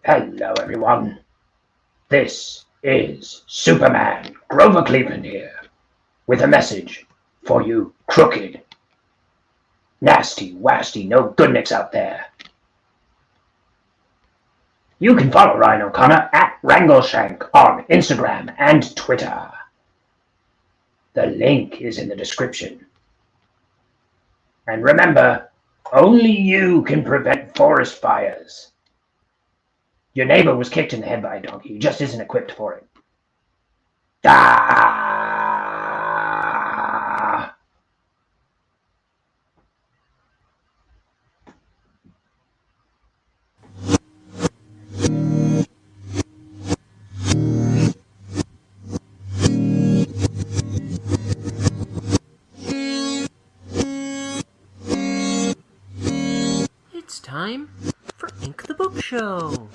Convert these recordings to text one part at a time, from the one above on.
Hello, everyone. This is Superman Grover Cleveland here, with a message for you crooked, nasty, wasty, no goodniks out there. You can follow Ryan O'Connor at Wrangleshank on Instagram and Twitter. The link is in the description. And remember, only you can prevent forest fires. Your neighbor was kicked in the head by a donkey. He just isn't equipped for it. Ah! It's time for Ink the Book Show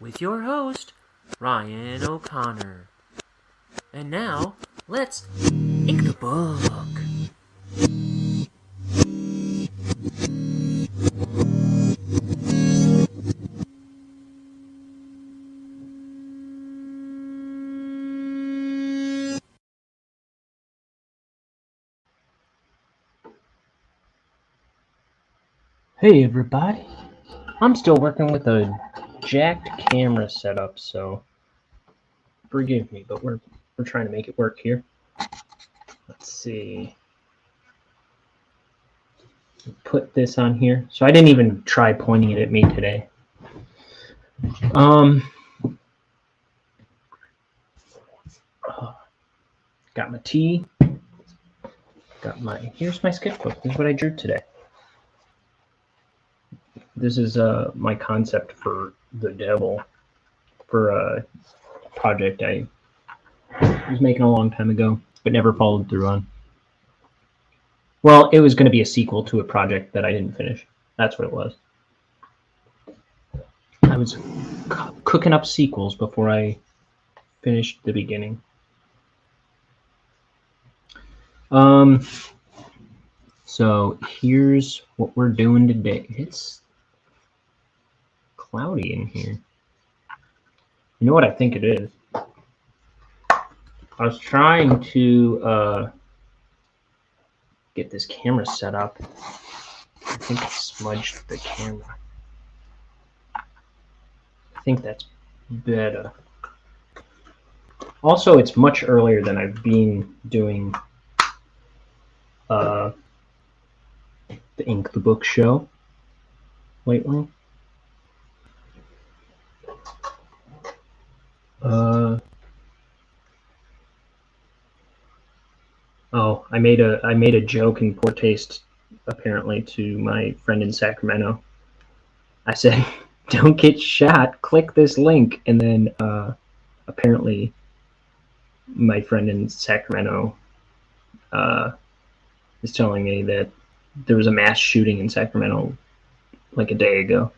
with your host, Ryan O'Connor. And now, let's ink the book. Hey everybody, I'm still working with a jacked camera setup, so forgive me, but we're trying to make it work here. Let's see. Put this on here. So I didn't even try pointing it at me today. Got my tea. Here's my sketchbook. This is what I drew today. This is my concept for the devil, for a project I was making a long time ago, but never followed through on. Well, it was going to be a sequel to a project that I didn't finish. That's what it was. I was cooking up sequels before I finished the beginning. So here's what we're doing today. It's cloudy in here. You know what I think it is? I was trying to get this camera set up. I think I smudged the camera. I think that's better. Also, it's much earlier than I've been doing the Ink the Book show lately. Oh, I made a joke in poor taste, apparently, to my friend in Sacramento. I said, "Don't get shot. Click this link," and then apparently, my friend in Sacramento is telling me that there was a mass shooting in Sacramento like a day ago.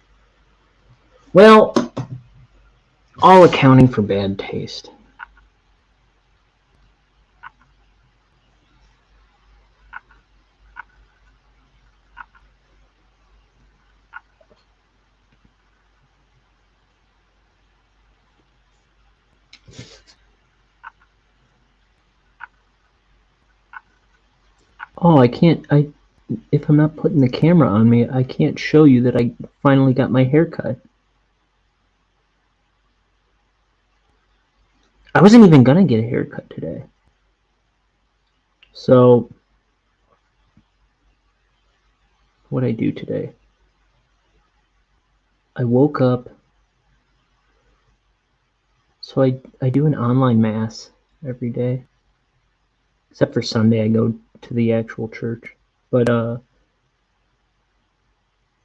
Well, all accounting for bad taste. Oh, if I'm not putting the camera on me, I can't show you that I finally got my hair cut. I wasn't even gonna get a haircut today. So, what'd I do today? I woke up. So I do an online mass every day. Except for Sunday, I go to the actual church. But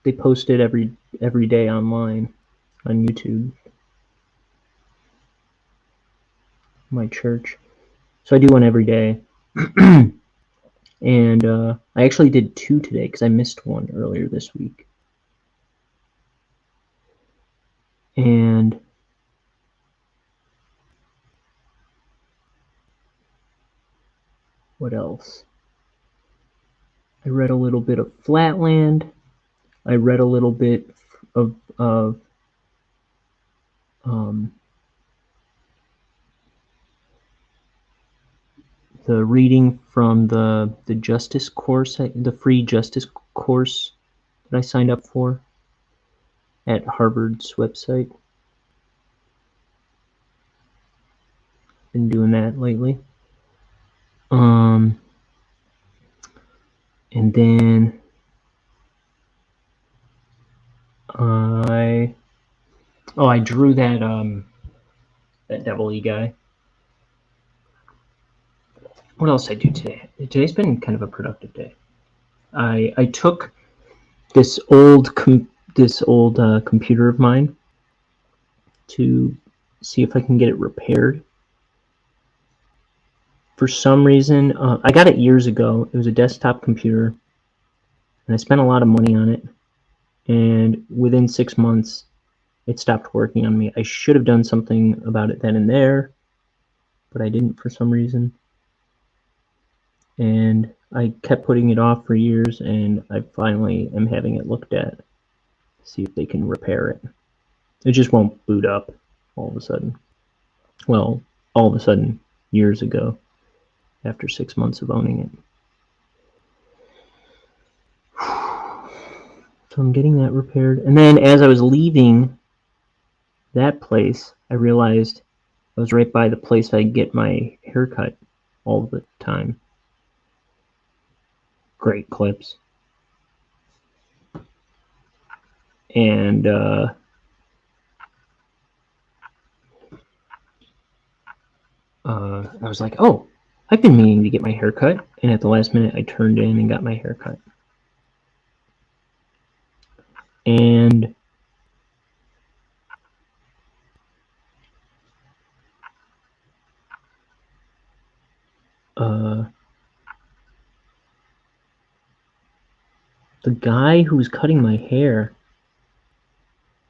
they post it every day online on YouTube. My church. So I do one every day. And I actually did 2 today because I missed one earlier this week. And what else? I read a little bit of Flatland. I read a little bit of the reading from the justice course, the free justice course that I signed up for at Harvard's website. Been doing that lately. And then I drew that that devil-y guy. What else did I do today? Today's been kind of a productive day. I took this old computer of mine to see if I can get it repaired. For some reason, I got it years ago. It was a desktop computer, and I spent a lot of money on it. And within 6 months, it stopped working on me. I should have done something about it then and there, but I didn't for some reason. And I kept putting it off for years, and I finally am having it looked at to see if they can repair it. It just won't boot up all of a sudden. Well, all of a sudden, years ago, after 6 months of owning it. So I'm getting that repaired. And then as I was leaving that place, I realized I was right by the place I get my haircut all the time. Great clips. And I was like, oh, I've been meaning to get my haircut. And at the last minute, I turned in and got my haircut. And the guy who was cutting my hair,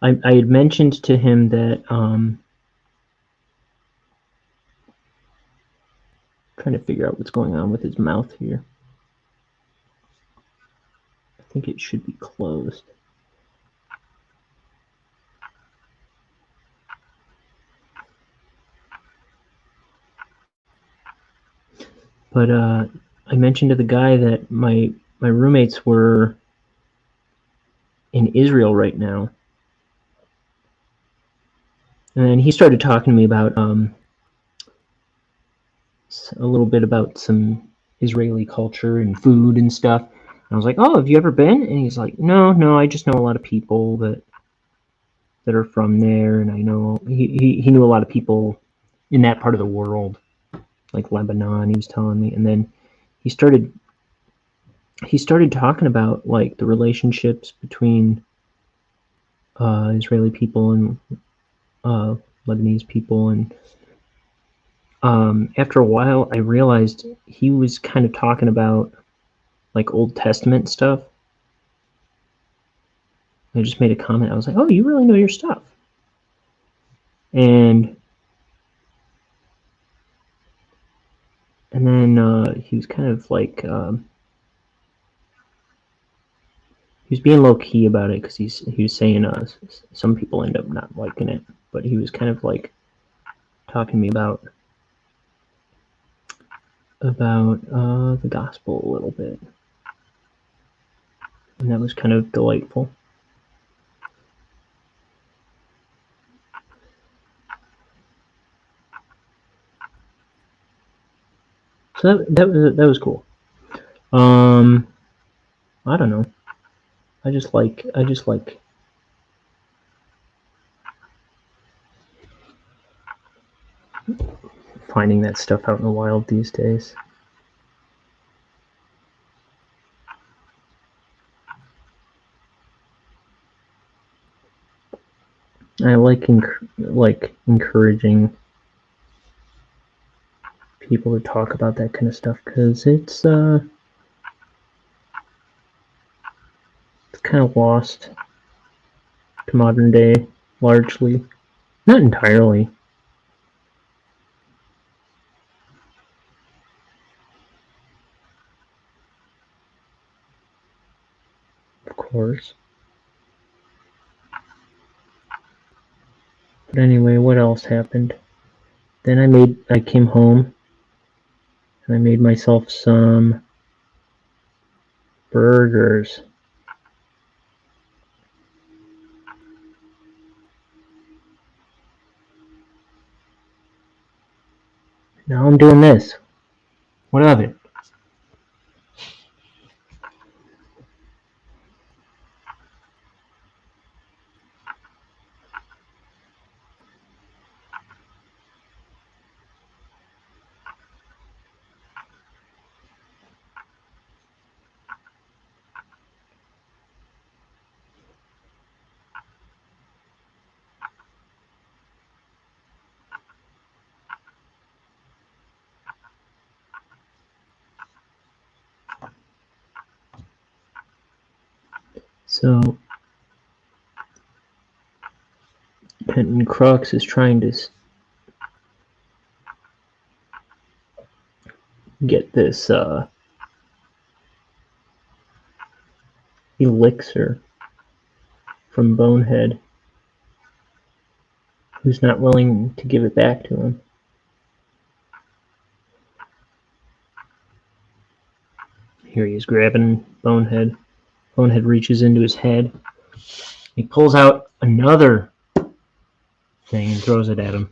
I had mentioned to him that trying to figure out what's going on with his mouth here. I think it should be closed. But I mentioned to the guy that my roommates were in Israel right now. And he started talking to me about a little bit about some Israeli culture and food and stuff. And I was like, oh, have you ever been? And he's like, no, I just know a lot of people that are from there. And I know he knew a lot of people in that part of the world, like Lebanon, he was telling me. And then he started talking about like the relationships between Israeli people and Lebanese people, and after a while I realized he was kind of talking about like Old Testament stuff. I just made a comment. I was like, oh, you really know your stuff. And then he was kind of like he was being low key about it, because he was saying some people end up not liking it, but he was kind of like talking to me about the gospel a little bit, and that was kind of delightful. So that was cool. I don't know. I just like finding that stuff out in the wild these days. I like encouraging people to talk about that kind of stuff, because it's kind of lost to modern day, largely. Not entirely. Of course. But anyway, what else happened? Then I came home and I made myself some burgers. Now I'm doing this. What of it? So, Kenton Crux is trying to get this elixir from Bonehead, who's not willing to give it back to him. Here he is grabbing Bonehead. Bonehead reaches into his head. He pulls out another thing and throws it at him.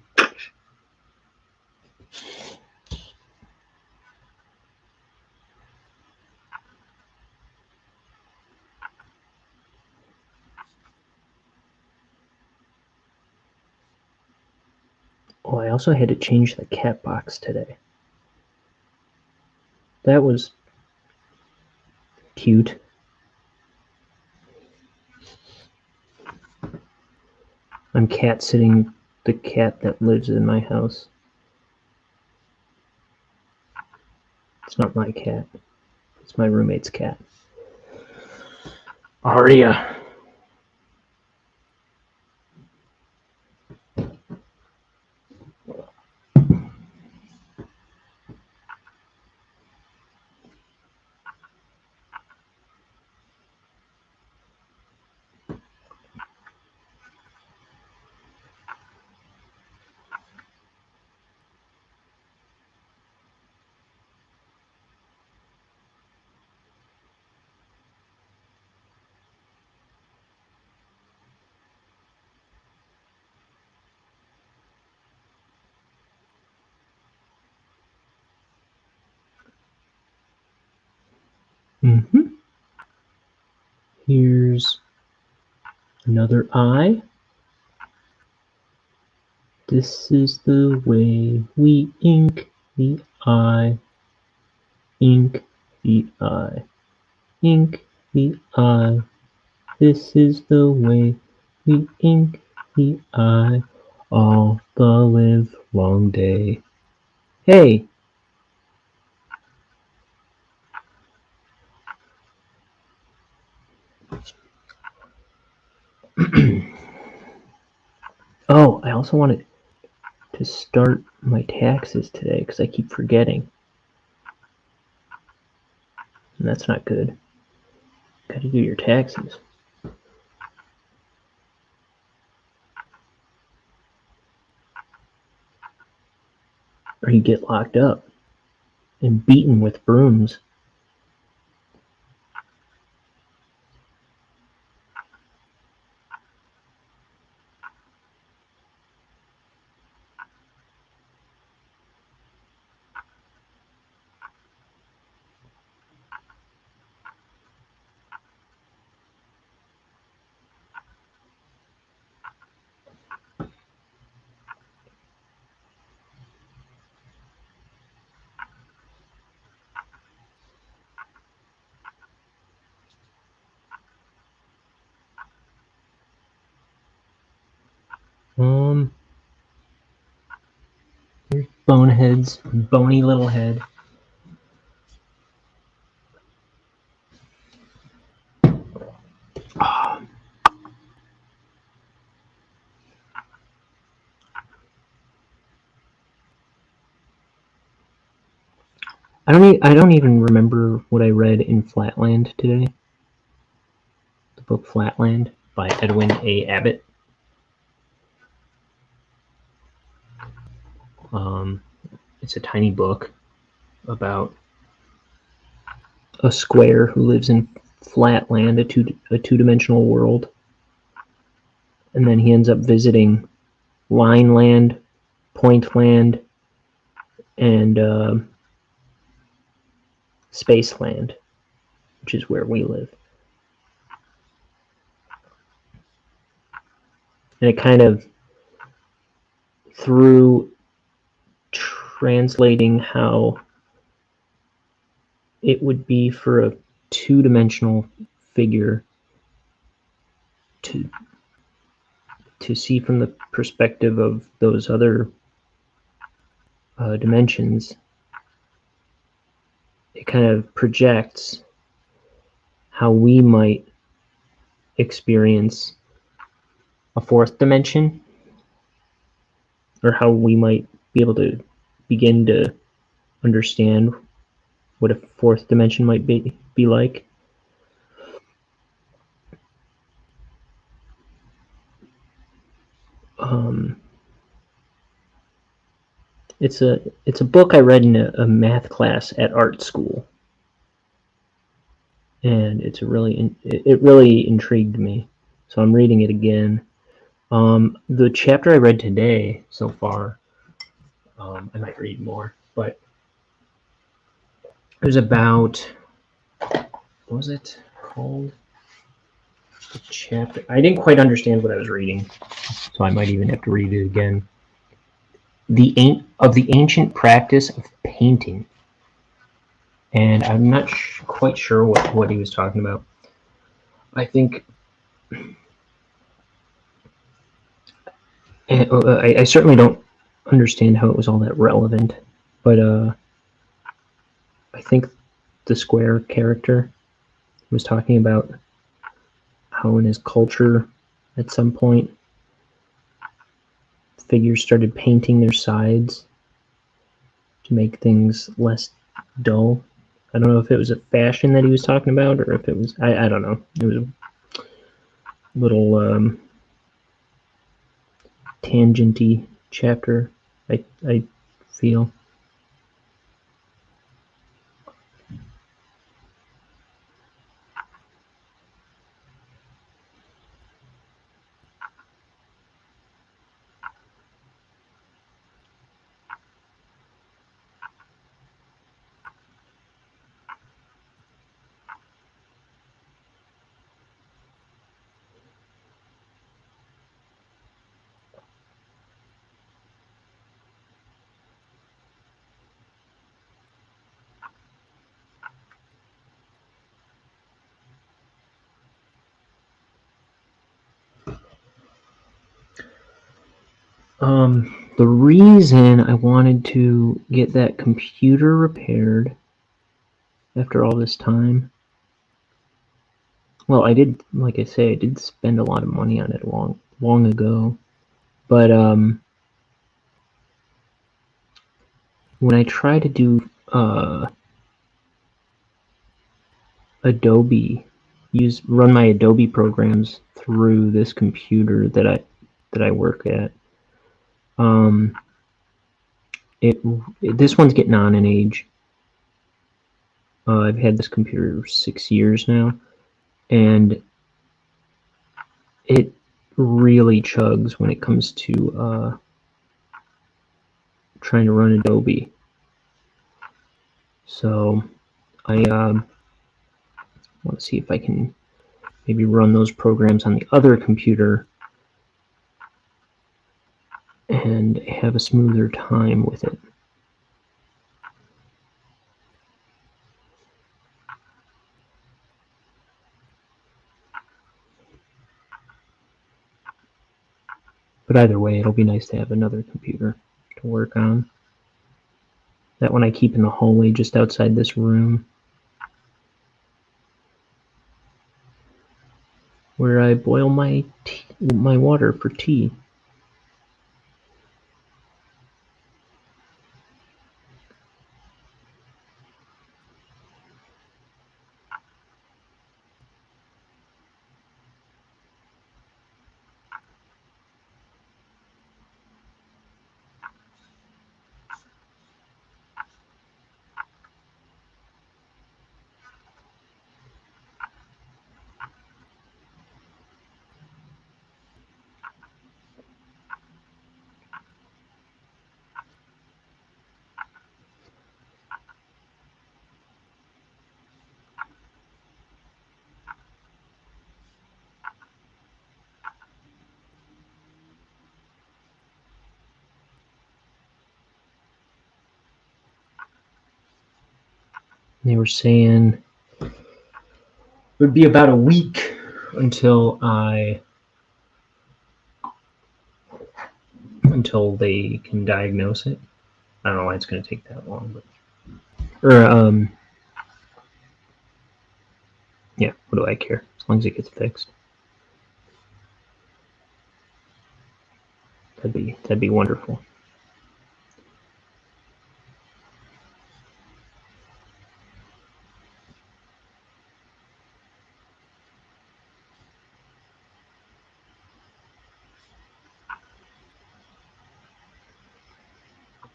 Oh, I also had to change the cat box today. That was cute. I'm cat sitting the cat that lives in my house. It's not my cat. It's my roommate's cat. Aria. Here's another eye. This is the way we ink the eye. Ink the eye. Ink the eye. This is the way we ink the eye all the live long day. Hey! Oh, I also wanted to start my taxes today because I keep forgetting. And that's not good. Gotta do your taxes. Or you get locked up and beaten with brooms. Here's Bonehead's bony little head. I don't even remember what I read in Flatland today. The book Flatland by Edwin A. Abbott. It's a tiny book about a square who lives in Flatland, a two-dimensional world, and then he ends up visiting Lineland, Pointland, and Spaceland, which is where we live. And it kind of, through translating how it would be for a two-dimensional figure to see from the perspective of those other dimensions, it kind of projects how we might experience a fourth dimension, or how we might be able to begin to understand what a fourth dimension might be like. It's a book I read in a math class at art school, and it really intrigued me. So I'm reading it again. The chapter I read today so far, I might read more, but it was about, what was it called? The chapter. I didn't quite understand what I was reading, so I might even have to read it again. The ancient practice of painting, and I'm not quite sure what he was talking about. I think I certainly don't understand how it was all that relevant, but I think the square character was talking about how in his culture, at some point, figures started painting their sides to make things less dull. I don't know if it was a fashion that he was talking about, or if it was, I don't know. It was a little tangenty chapter, I feel. The reason I wanted to get that computer repaired after all this time, well, I did, like I say, I did spend a lot of money on it long ago, but when I try to do Adobe, run my Adobe programs through this computer that I work at, this one's getting on in age. I've had this computer 6 years now, and it really chugs when it comes to trying to run Adobe. So I want to see if I can maybe run those programs on the other computer and have a smoother time with it. But either way, it'll be nice to have another computer to work on. That one I keep in the hallway just outside this room, where I boil my water for tea. They were saying it would be about a week until they can diagnose it. I don't know why it's going to take that long, but yeah, what do I care? As long as it gets fixed. That'd be wonderful.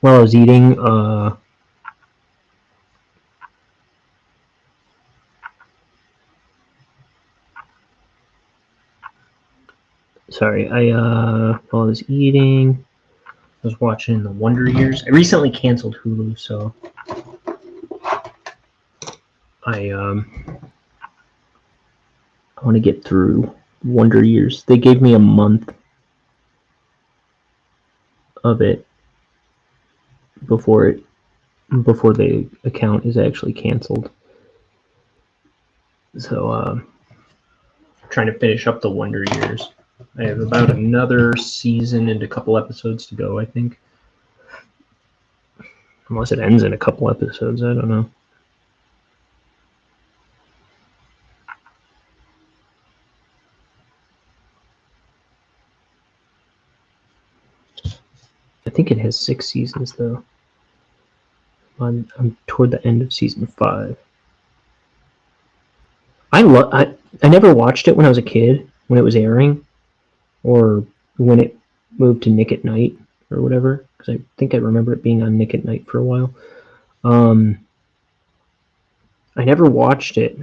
While I was eating, while I was eating, I was watching The Wonder Years. I recently canceled Hulu, so I want to get through Wonder Years. They gave me a month of it before the account is actually canceled. So trying to finish up the Wonder Years. I have about another season and a couple episodes to go, I think. Unless it ends in a couple episodes, I don't know. I think it has 6 seasons, though. I'm toward the end of season 5. I never watched it when I was a kid, when it was airing, or when it moved to Nick at Night or whatever, because I think I remember it being on Nick at Night for a while. I never watched it.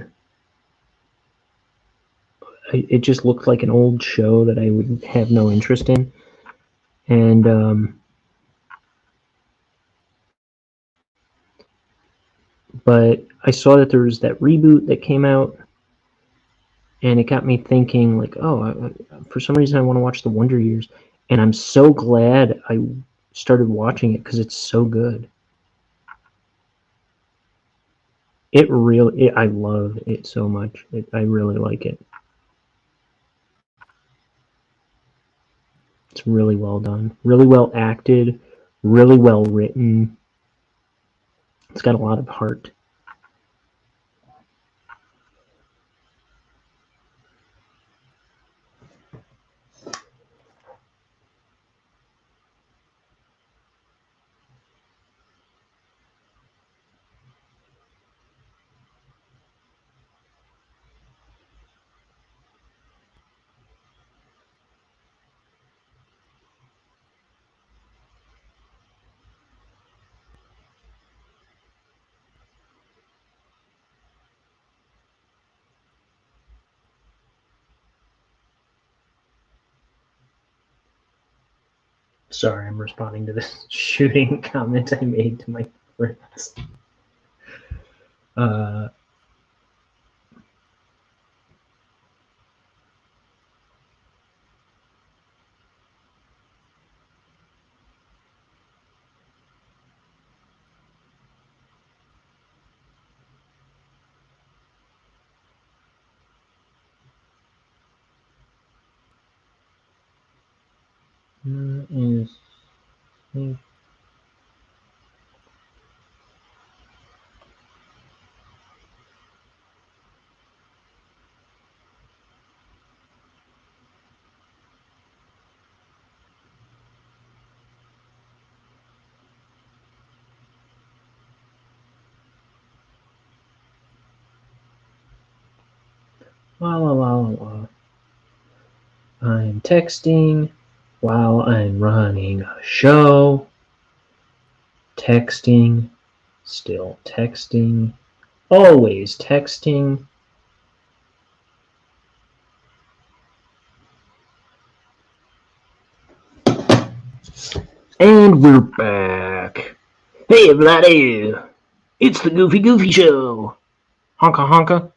It just looked like an old show that I would have no interest in, and but I saw that there was that reboot that came out, and it got me thinking, like, oh, for some reason I want to watch The Wonder Years, and I'm so glad I started watching it because it's so good. I love it so much. I really like it. It's really well done, really well acted, really well written. It's got a lot of heart. Sorry, I'm responding to this shooting comment I made to my friends. La. I'm texting while I'm running a show. Texting, still texting, always texting. And we're back. Hey everybody, it's the Goofy Show. Honka honka.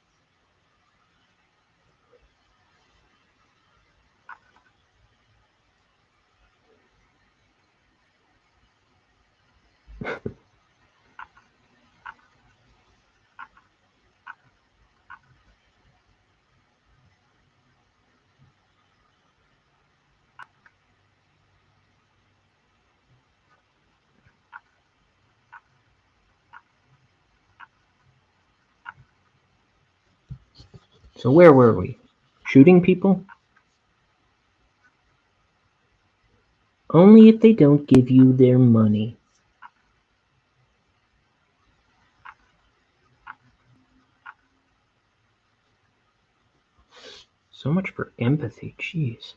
So where were we? Shooting people? Only if they don't give you their money. So much for empathy, jeez.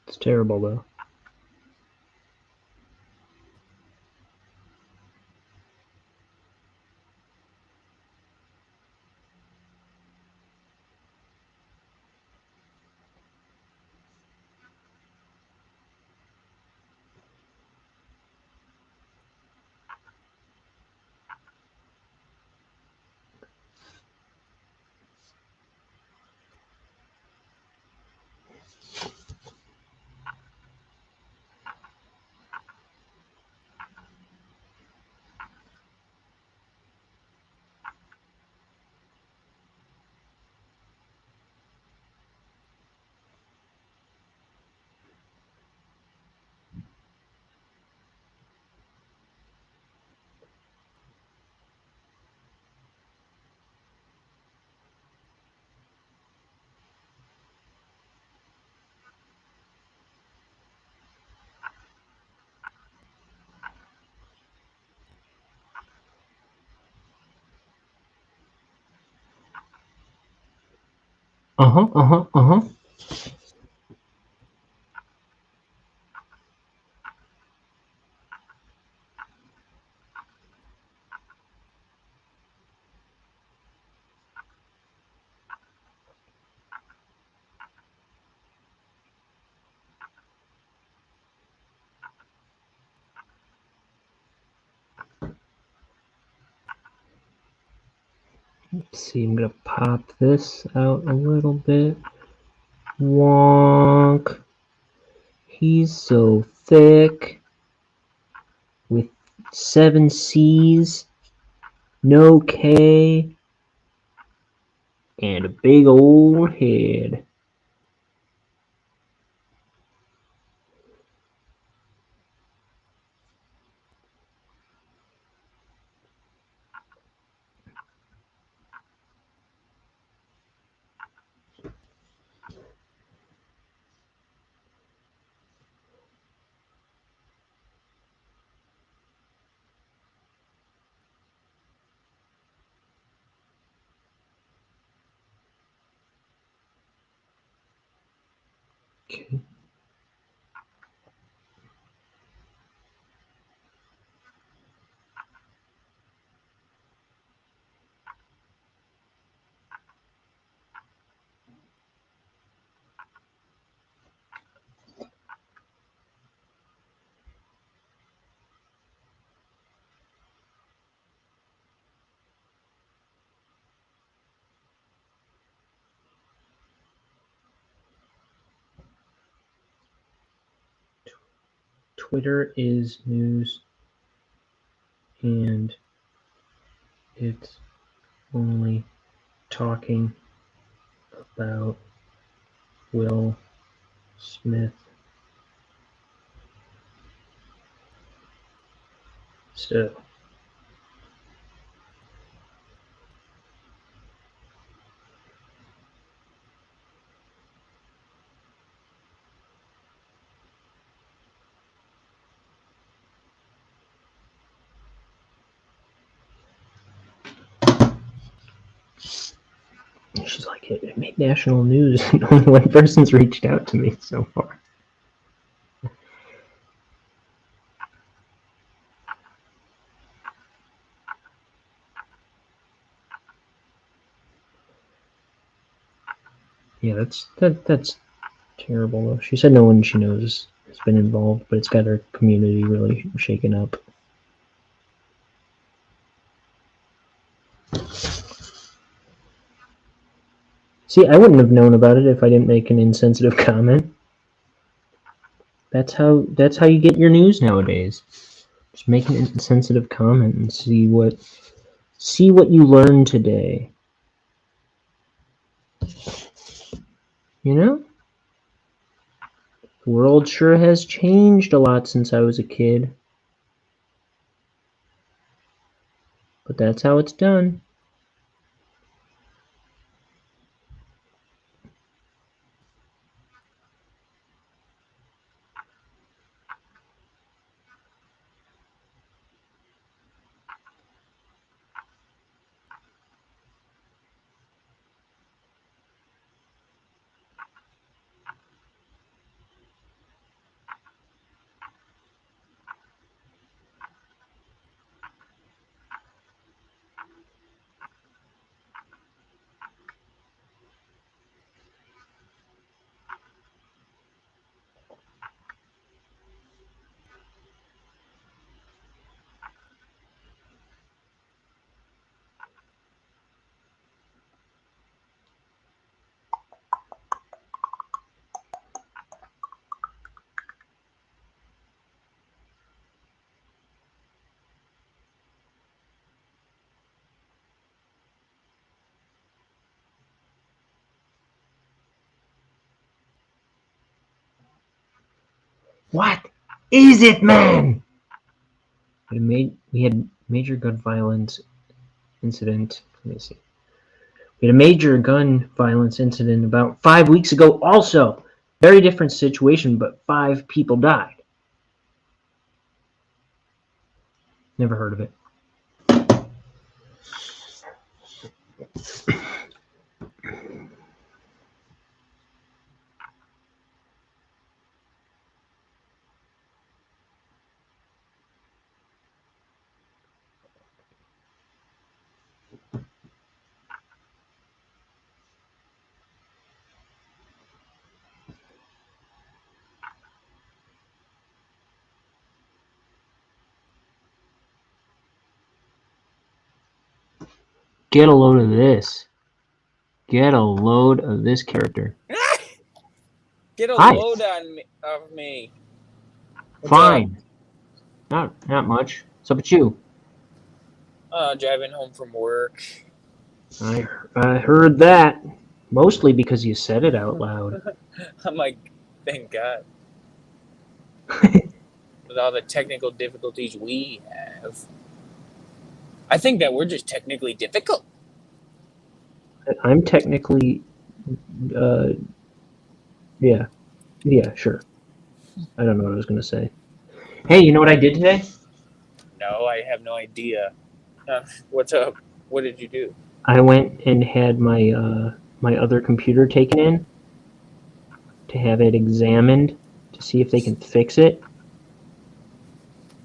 It's terrible, though. Uh-huh. Let's see, I'm gonna pop this out a little bit. Wonk. He's so thick. With 7 C's, no K, and a big old head. Okay. Twitter is news, and it's only talking about Will Smith. So, she's like, it made national news, and only one person's reached out to me so far. Yeah, that's terrible, though. She said no one she knows has been involved, but it's got her community really shaken up. See, I wouldn't have known about it if I didn't make an insensitive comment. That's how you get your news nowadays. Just make an insensitive comment and see what you learn today. You know? The world sure has changed a lot since I was a kid. But that's how it's done. What is it, man? We had major gun violence incident. Let me see. We had a major gun violence incident about 5 weeks ago also. Very different situation, but 5 people died. Never heard of it. Get a load of this. Get a load of this character. Get a Hi. load of me. What's Fine. Not much. What's up with you? Driving home from work. I heard that. Mostly because you said it out loud. I'm like, thank God. With all the technical difficulties we have. I think that we're just technically difficult. I'm technically, yeah, sure. I don't know what I was going to say. Hey, you know what I did today? No, I have no idea. What's up? What did you do? I went and had my my other computer taken in to have it examined to see if they can fix it.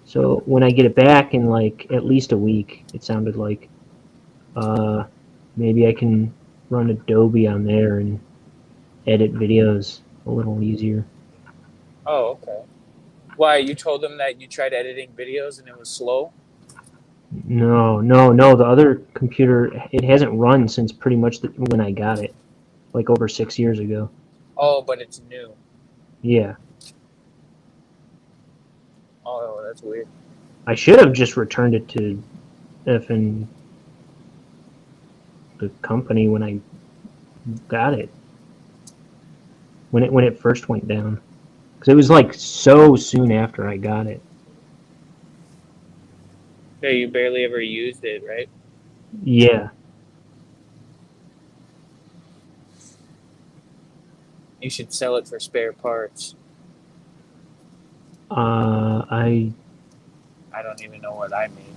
So when I get it back in like at least a week, it sounded like, maybe I can run Adobe on there and edit videos a little easier. Oh, okay. Why, you told them that you tried editing videos and it was slow? No. The other computer, it hasn't run since pretty much when I got it, like over 6 years ago. Oh, but it's new. Yeah. Oh, that's weird. I should have just returned it to effing the company when I got it. When it first went down. Because it was like so soon after I got it. Yeah, you barely ever used it, right? Yeah. You should sell it for spare parts. I don't even know what I mean.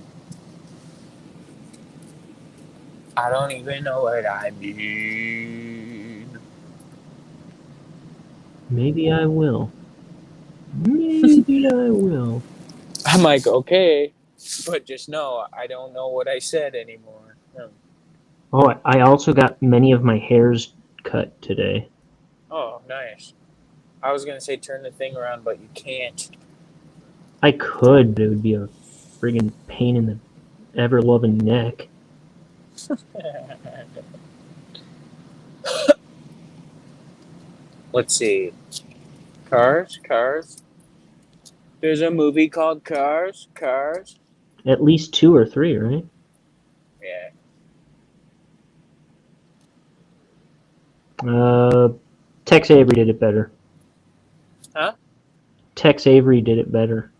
I don't even know what I mean. maybe I will. Maybe I will. I'm like, okay, but just know I don't know what I said anymore. Oh, I also got many of my hairs cut today. Oh, nice. I was gonna say turn the thing around, but you can't. I could, but it would be a friggin' pain in the ever-loving neck. Let's see. Cars. There's a movie called Cars. At least 2 or 3, right? Yeah. Tex Avery did it better. Huh? Tex Avery did it better.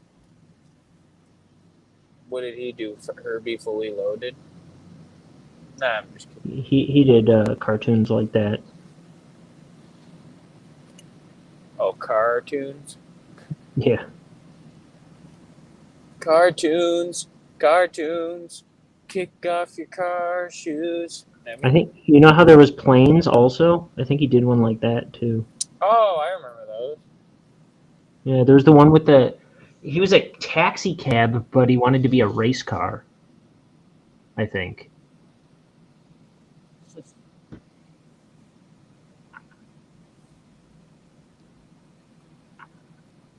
What did he do for Herbie Fully Loaded? Nah, I'm just kidding. He did cartoons like that. Oh, cartoons? Yeah. Cartoons. Kick off your car shoes. I think, you know how there was Planes also? I think he did one like that too. Oh, I remember those. Yeah, there's the one with he was a taxi cab, but he wanted to be a race car, I think.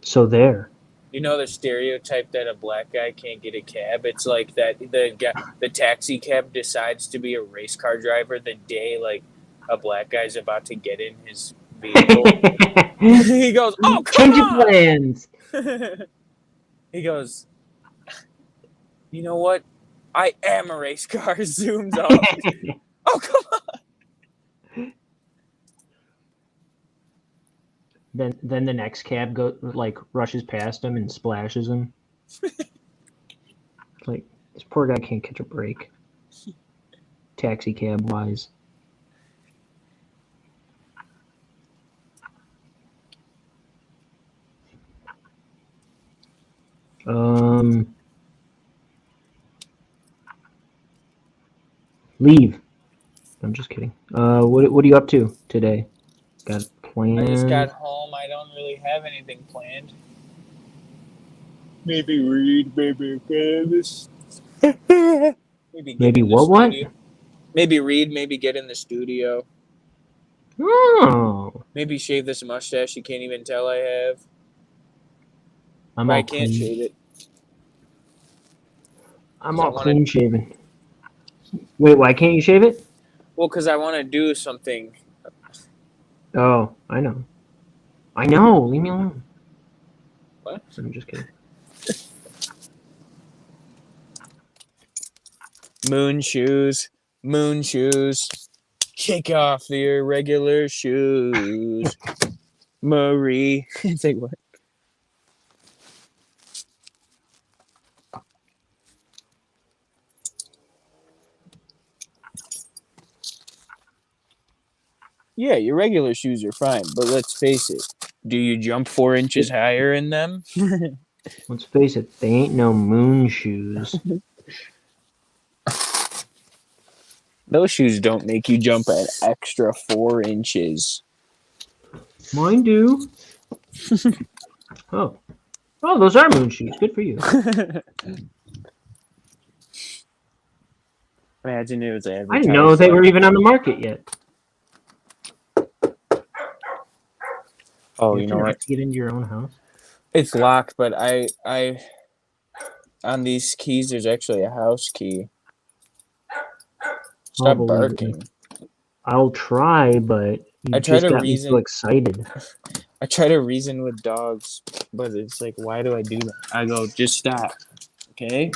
So there. You know the stereotype that a black guy can't get a cab? It's like that the taxi cab decides to be a race car driver the day like a black guy's about to get in his vehicle. He goes, "Oh, come Change your on!" plans. He goes, "You know what? I am a race car." Zooms off. Oh, come on! Then the next cab rushes past him and splashes him. Like, this poor guy can't catch a break. Taxi cab wise. Leave. I'm just kidding. What are you up to today? Got plans? I just got home. I don't really have anything planned. Maybe read, maybe this. Maybe what? Maybe read, maybe get in the studio. Oh. Maybe shave this mustache you can't even tell I have. I can't shave it. I'm all clean shaven. Wait, why can't you shave it? Well, because I want to do something. Oh, I know. Leave me alone. What? I'm just kidding. Moon shoes. Kick off your regular shoes. Marie. It's like, what? Yeah, your regular shoes are fine, but let's face it. Do you jump 4 inches higher in them? Let's face it, they ain't no moon shoes. Those shoes don't make you jump an extra 4 inches. Mine do. Oh, those are moon shoes. Good for you. Imagine it was advertised. I didn't know they were even on the market yet. Oh, you know what? Get into your own house. It's locked, but I on these keys there's actually a house key. Stop barking. I'll try, but you just got me so excited. I try to reason with dogs, but it's like, why do I do that? I go, just stop, okay?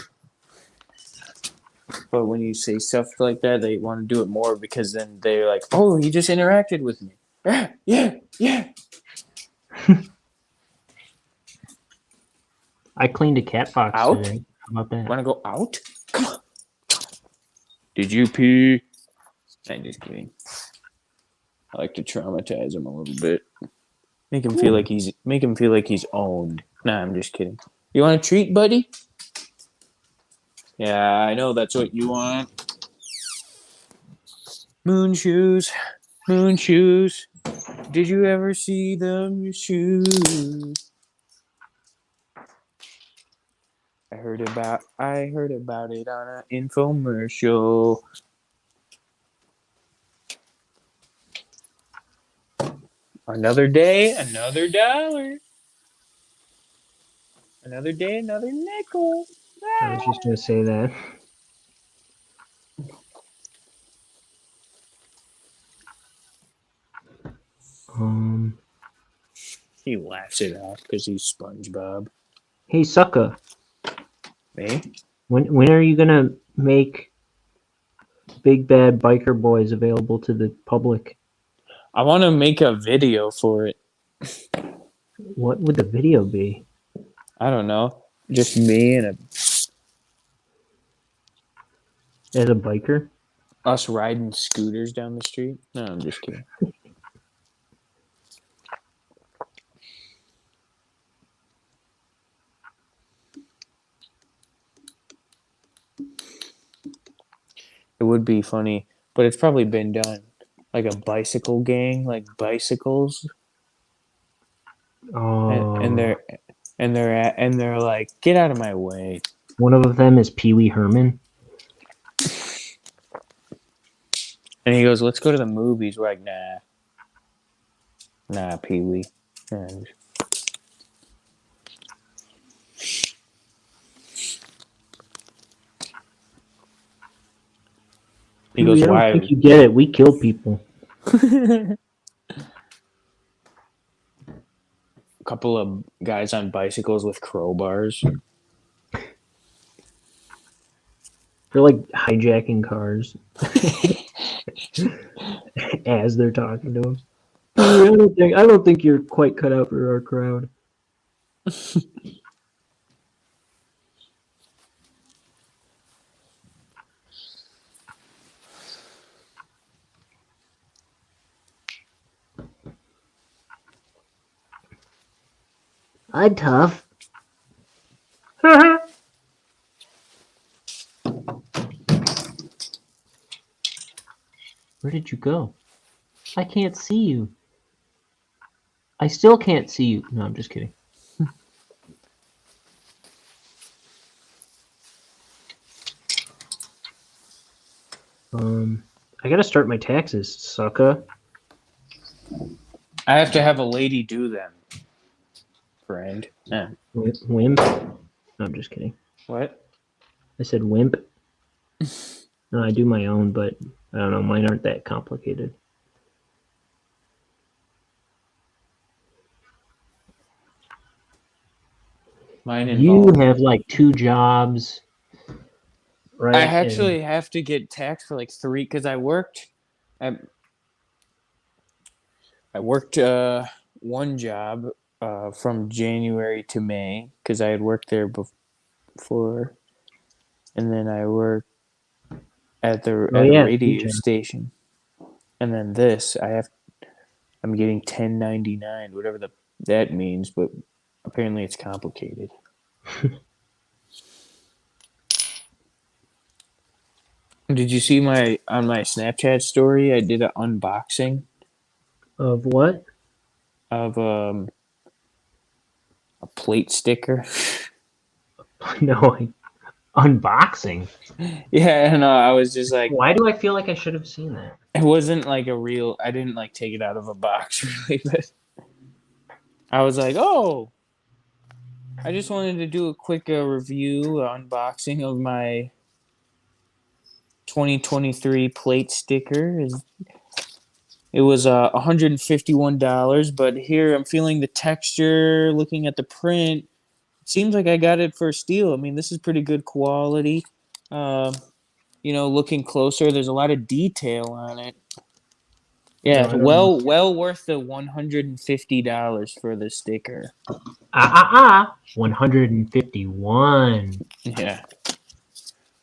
But when you say stuff like that, they want to do it more because then they're like, oh, he just interacted with me. Yeah. I cleaned a cat box out today. How about that? Want to go out? Come on. Did you pee? I'm just kidding. I like to traumatize him a little bit. Make him feel like he's owned. Nah, I'm just kidding. You want a treat, buddy? Yeah, I know that's what you want. Moon shoes. Did you ever see them shoes? I heard about it on an infomercial. Another day, another dollar. Another day, another nickel. I was just gonna say that. He laughs it off because he's SpongeBob. Hey, sucker. Me? When are you gonna make Big Bad Biker Boys available to the public? I want to make a video for it. What would the video be? I don't know. Just me and As a biker? us riding scooters down the street. No, I'm just kidding. It would be funny, but it's probably been done. Like a bicycle gang, like bicycles, Oh, and they're like, get out of my way. one of them is Pee Wee Herman. And he goes, let's go to the movies. We're like, nah, Pee Wee. And he goes, I don't why? think you get it. We kill people. A couple of guys on bicycles with crowbars. They're like hijacking cars as they're talking to them. I don't think you're quite cut out for our crowd. I'm tough. Where did you go? I can't see you. I still can't see you. No, I'm just kidding. I gotta start my taxes, sucker. I have to have a lady do them, friend. Yeah. Wimp. No, I'm just kidding. What? I said wimp. No, I do my own, but I don't know. Mine aren't that complicated. Mine You involve. have like 2 jobs, right? I actually have to get taxed for like 3 because I worked. I worked one job from January to May because I had worked there before, and then I worked at a radio station, and then this I'm getting 1099, whatever that means, but apparently it's complicated. Did you see on my Snapchat story? I did an unboxing Of what? of a plate sticker. No, unboxing. Yeah, no, I was just like, Why do I feel like I should have seen that? it wasn't like a real. I didn't like take it out of a box really, but I was like, oh, I just wanted to do a quick review, unboxing of my 2023 plate sticker. It was $151, but here I'm feeling the texture, looking at the print. It seems like I got it for a steal. I mean, this is pretty good quality. Looking closer, there's a lot of detail on it. Yeah, No, well worth the $150 for the sticker. 151. Yeah.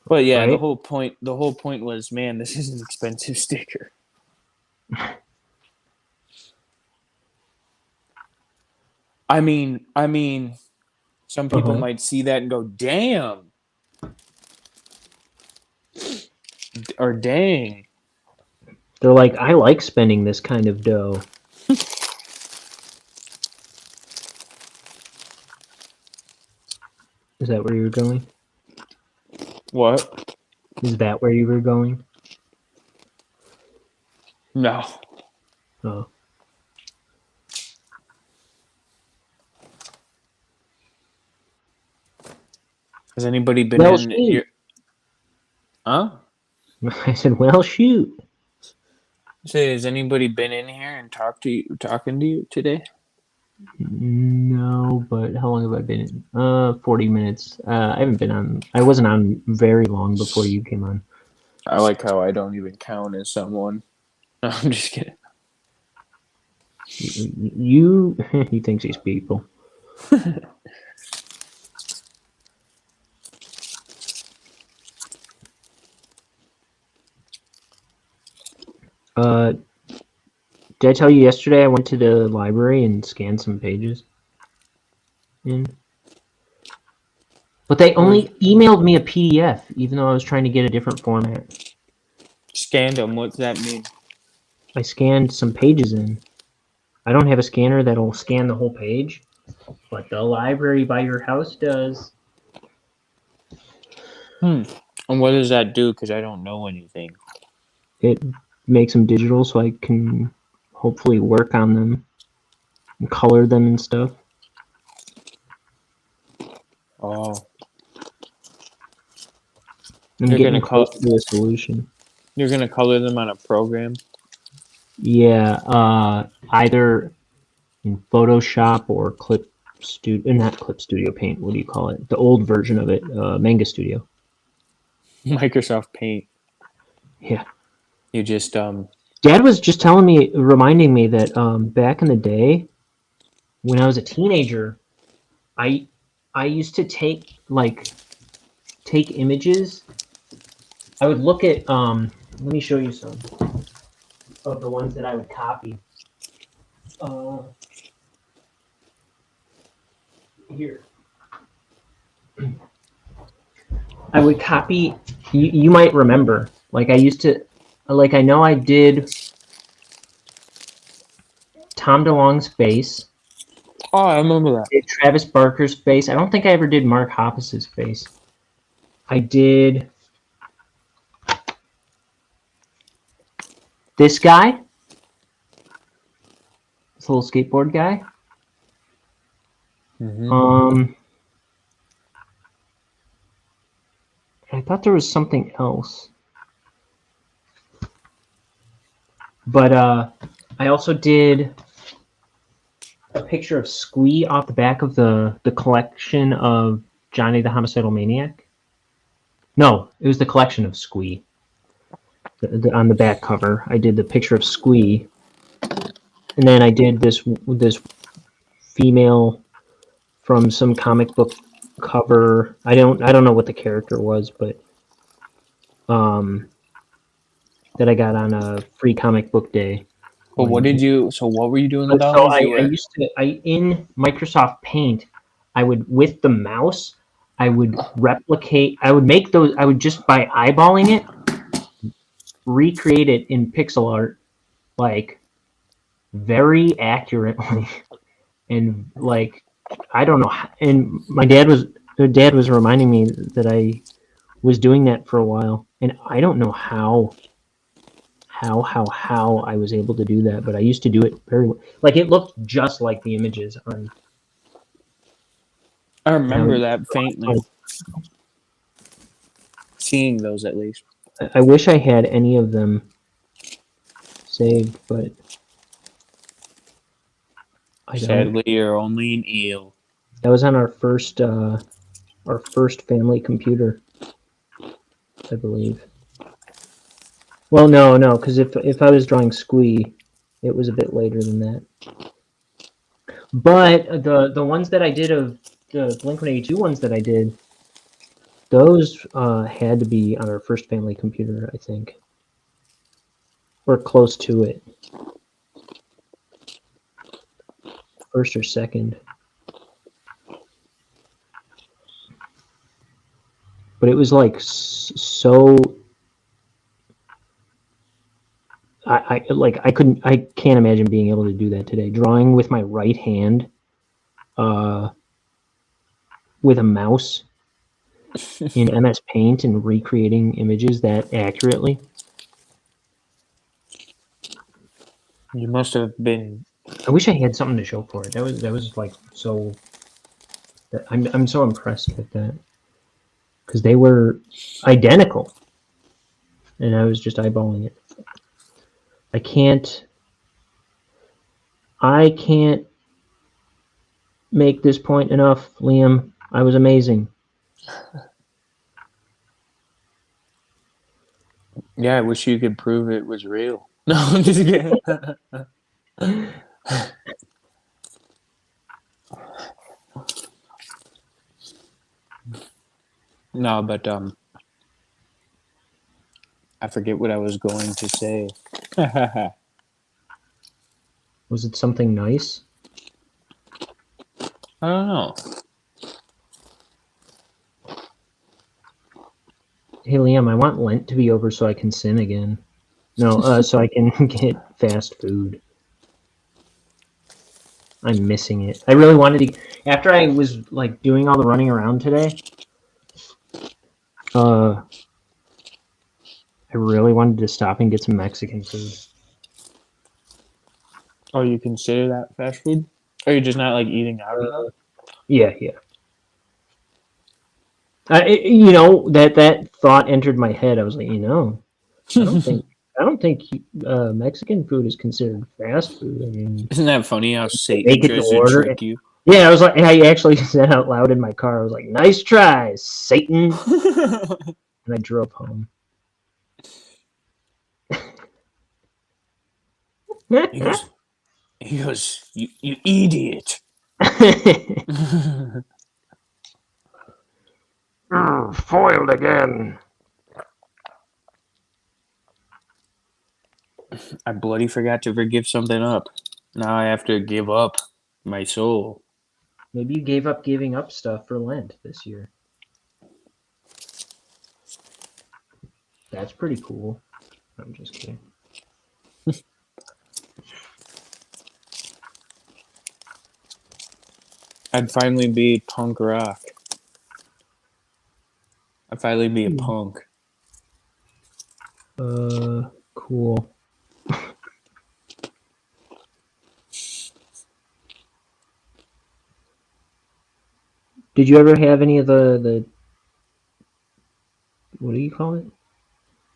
But yeah, Right? the whole point was, man, this is an expensive sticker. I mean, some people might see that and go, damn. Or dang. They're like, I like spending this kind of dough. Is that where you were going? What? Is that where you were going? No. Oh. Has anybody been in your... Huh? I said, well, shoot. Say, has anybody been in here and talking to you today? No, but how long have I been in? 40 minutes. I wasn't on very long before you came on. I like how I don't even count as someone. No, I'm just kidding. You he thinks he's people. Did I tell you yesterday I went to the library and scanned some pages in? But they only emailed me a PDF, even though I was trying to get a different format. Scanned them. What's that mean? I scanned some pages in. I don't have a scanner that'll scan the whole page, but the library by your house does. And what does that do? Because I don't know anything. It makes them digital so I can hopefully work on them and color them and stuff. Oh. I'm You're getting gonna close to a solution. You're gonna color them on a program? Yeah, either in Photoshop or not Clip Studio Paint. What do you call it? The old version of it, Manga Studio. Microsoft Paint. Yeah. You just Dad was just reminding me that back in the day, when I was a teenager, I used to take images. I would look at let me show you some of the ones that I would copy. Here. I would copy, you might remember, I used to, I know I did Tom DeLonge's face. Oh, I remember that. I did Travis Barker's face. I don't think I ever did Mark Hoppus's face. I did this guy, this little skateboard guy. Mm-hmm. I thought there was something else. But I also did a picture of Squee off the back of the collection of Johnny the Homicidal Maniac. No, it was the collection of Squee. On the back cover, I did the picture of Squee, and then I did this female from some comic book cover. I don't know what the character was, but that I got on a free comic book day. But what were you doing with all So these? in Microsoft Paint, I would, with the mouse, I would replicate, I would make those, I would just by eyeballing it, recreate it in pixel art, very accurately. And I don't know. And my dad was reminding me that I was doing that for a while. And I don't know how I was able to do that, but I used to do it very well. It looked just like the images on. I remember that faintly. Seeing those at least. I wish I had any of them saved, but I don't. Sadly, you're only an eel. That was on our first family computer, I believe. Well, no, because if I was drawing Squee, it was a bit later than that. But the ones that I did of the Blink-182 ones that I did, those had to be on our first family computer, I think, or close to it, first or second. But it was so. I can't imagine being able to do that today. Drawing with my right hand, with a mouse in MS Paint and recreating images that accurately. You must have been. I wish I had something to show for it. That was so. I'm so impressed with that, because they were identical, and I was just eyeballing it. I can't make this point enough, Liam. I was amazing. Yeah, I wish you could prove it was real. No, I'm just kidding. No, but I forget what I was going to say. I Was it something nice? don't know. Hey, Liam, I want Lent to be over so I can sin again. No, so I can get fast food. I'm missing it. I really wanted to. After I was like doing all the running around today, I really wanted to stop and get some Mexican food. Oh, you consider that fast food? Or you're just not like eating out enough? Yeah. That thought entered my head. I was like, I don't think Mexican food is considered fast food. I mean, Isn't that funny how Satan make it to tries to order. trick you? Yeah, I was like, I actually said out loud in my car. I was like, "Nice try, Satan," and I drove home. He goes, you idiot. Foiled again. I bloody forgot to forgive something up. Now I have to give up my soul. Maybe you gave up giving up stuff for Lent this year. That's pretty cool. I'm just kidding. I'd finally be punk rock. I'd finally be a punk. Cool. Did you ever have any of the what do you call it?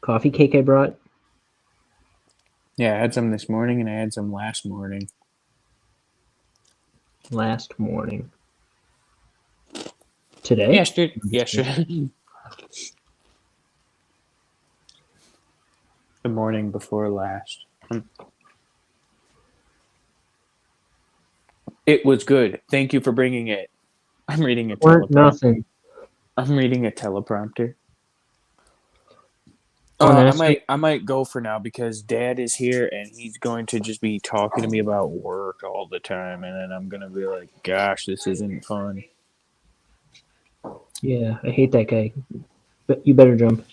Coffee cake I brought? Yeah, I had some this morning and I had some last morning. Last morning. Today? Yesterday. The morning before last. It was good. Thank you for bringing it. I'm reading a Or teleprompter. nothing. I'm reading a teleprompter. Oh, I might go for now because Dad is here and he's going to just be talking to me about work all the time, and then I'm gonna be like, "Gosh, this isn't fun." Yeah, I hate that guy. But you better jump.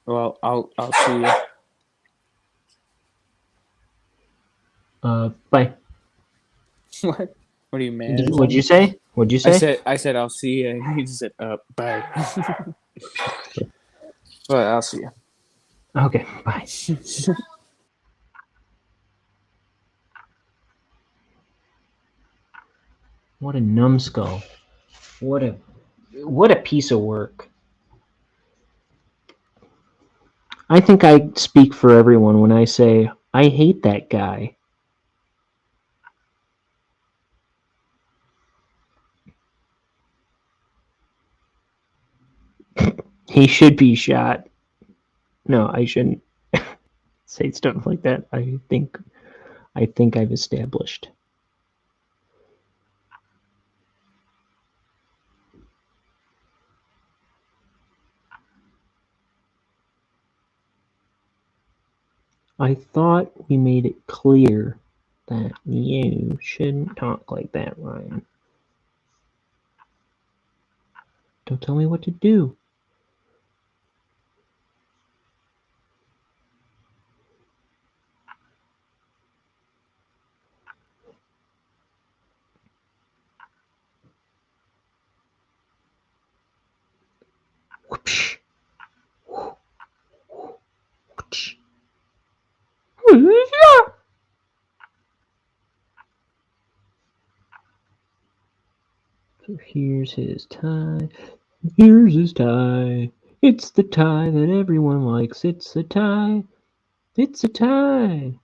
Well, I'll see you. Bye. What? What are you mad? What'd you say? What'd you say? I said I'll see you, and he said, bye." But I'll see you. Okay, bye. What a numbskull. What a piece of work. I think I speak for everyone when I say I hate that guy. He should be shot. No, I shouldn't say stuff like that. I think I've established. I thought we made it clear that you shouldn't talk like that, Ryan. Don't tell me what to do. Whoopsh. Whoopsh. So here's his tie. Here's his tie. It's the tie that everyone likes. It's a tie. It's a tie.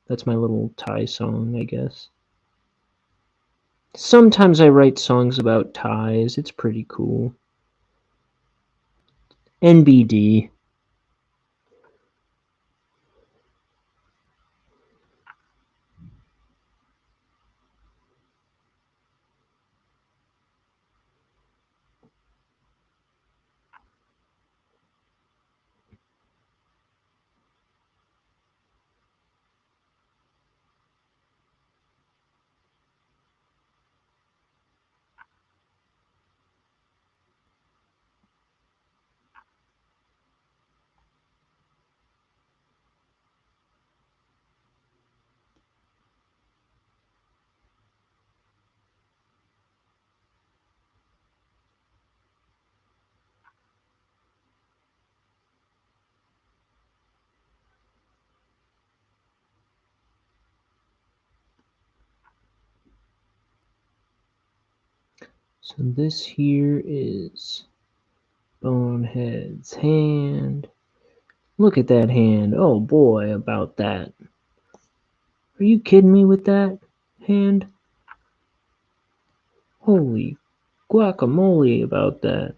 That's my little tie song, I guess. Sometimes I write songs about ties. It's pretty cool. NBD. So this here is Bonehead's hand. Look at that hand. Oh boy, about that. Are you kidding me with that hand? Holy guacamole about that.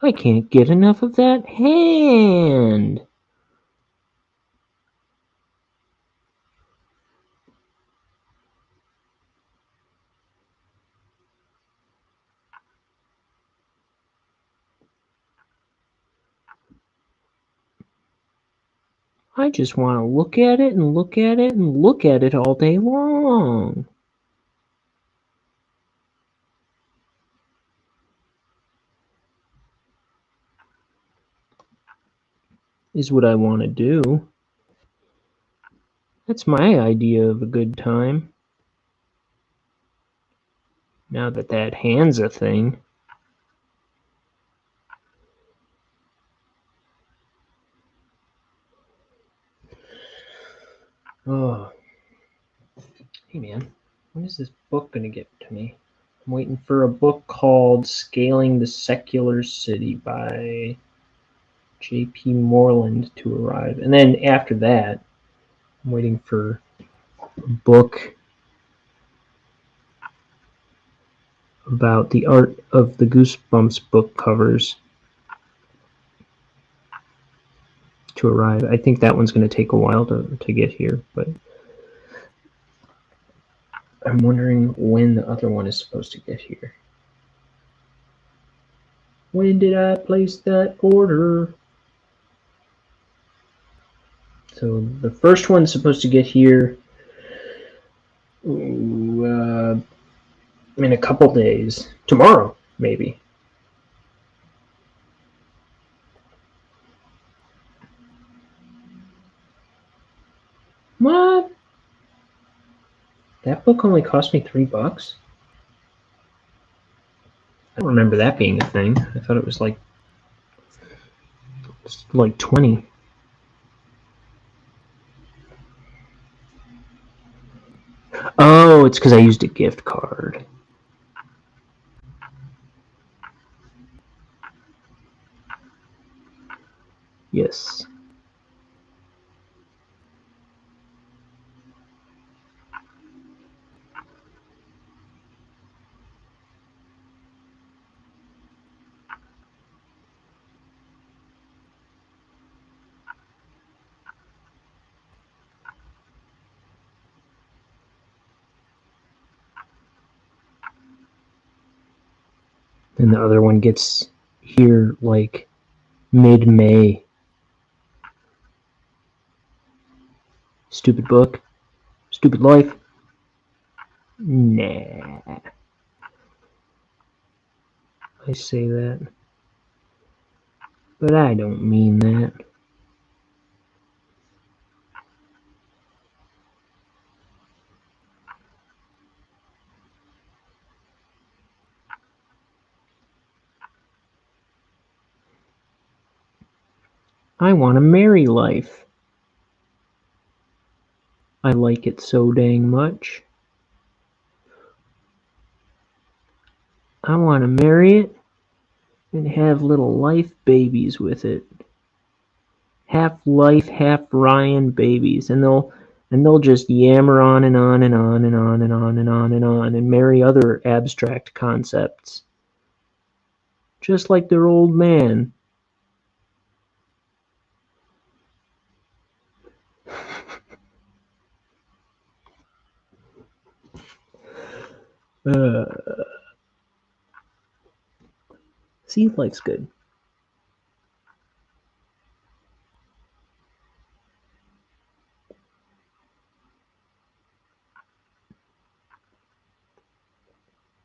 I can't get enough of that hand. I just want to look at it and look at it and look at it all day long. Is what I want to do. That's my idea of a good time. Now that that hand's a thing. Oh. Hey man, when is this book going to get to me? I'm waiting for a book called Scaling the Secular City by J.P. Moreland to arrive. And then after that, I'm waiting for a book about the art of the Goosebumps book covers to arrive. I think that one's going to take a while to get here, but I'm wondering when the other one is supposed to get here. When did I place that order? So the first one's supposed to get here in a couple days. Tomorrow, maybe. What? That book only cost me $3? I don't remember that being a thing. I thought it was like 20. Oh, it's because I used a gift card. Yes. And the other one gets here like mid-May. Stupid book. Stupid life. Nah. I say that. But I don't mean that. I want a merry life. I like it so dang much. I want to marry it and have little life babies with it. Half life, half Ryan babies, and they'll just yammer on and on and on and on and on and on and on and marry other abstract concepts. Just like their old man. See, life's good.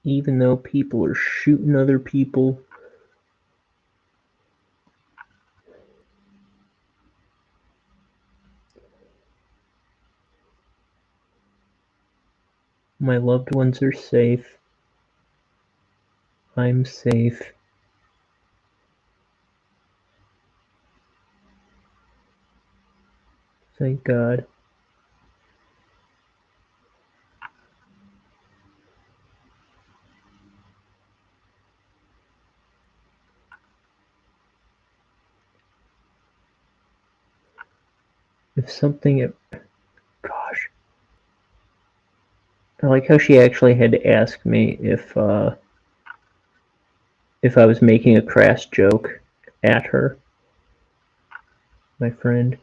Even though people are shooting other people. My loved ones are safe. I'm safe. Thank God. If something, gosh, I like how she actually had to ask me if I was making a crass joke at her, my friend.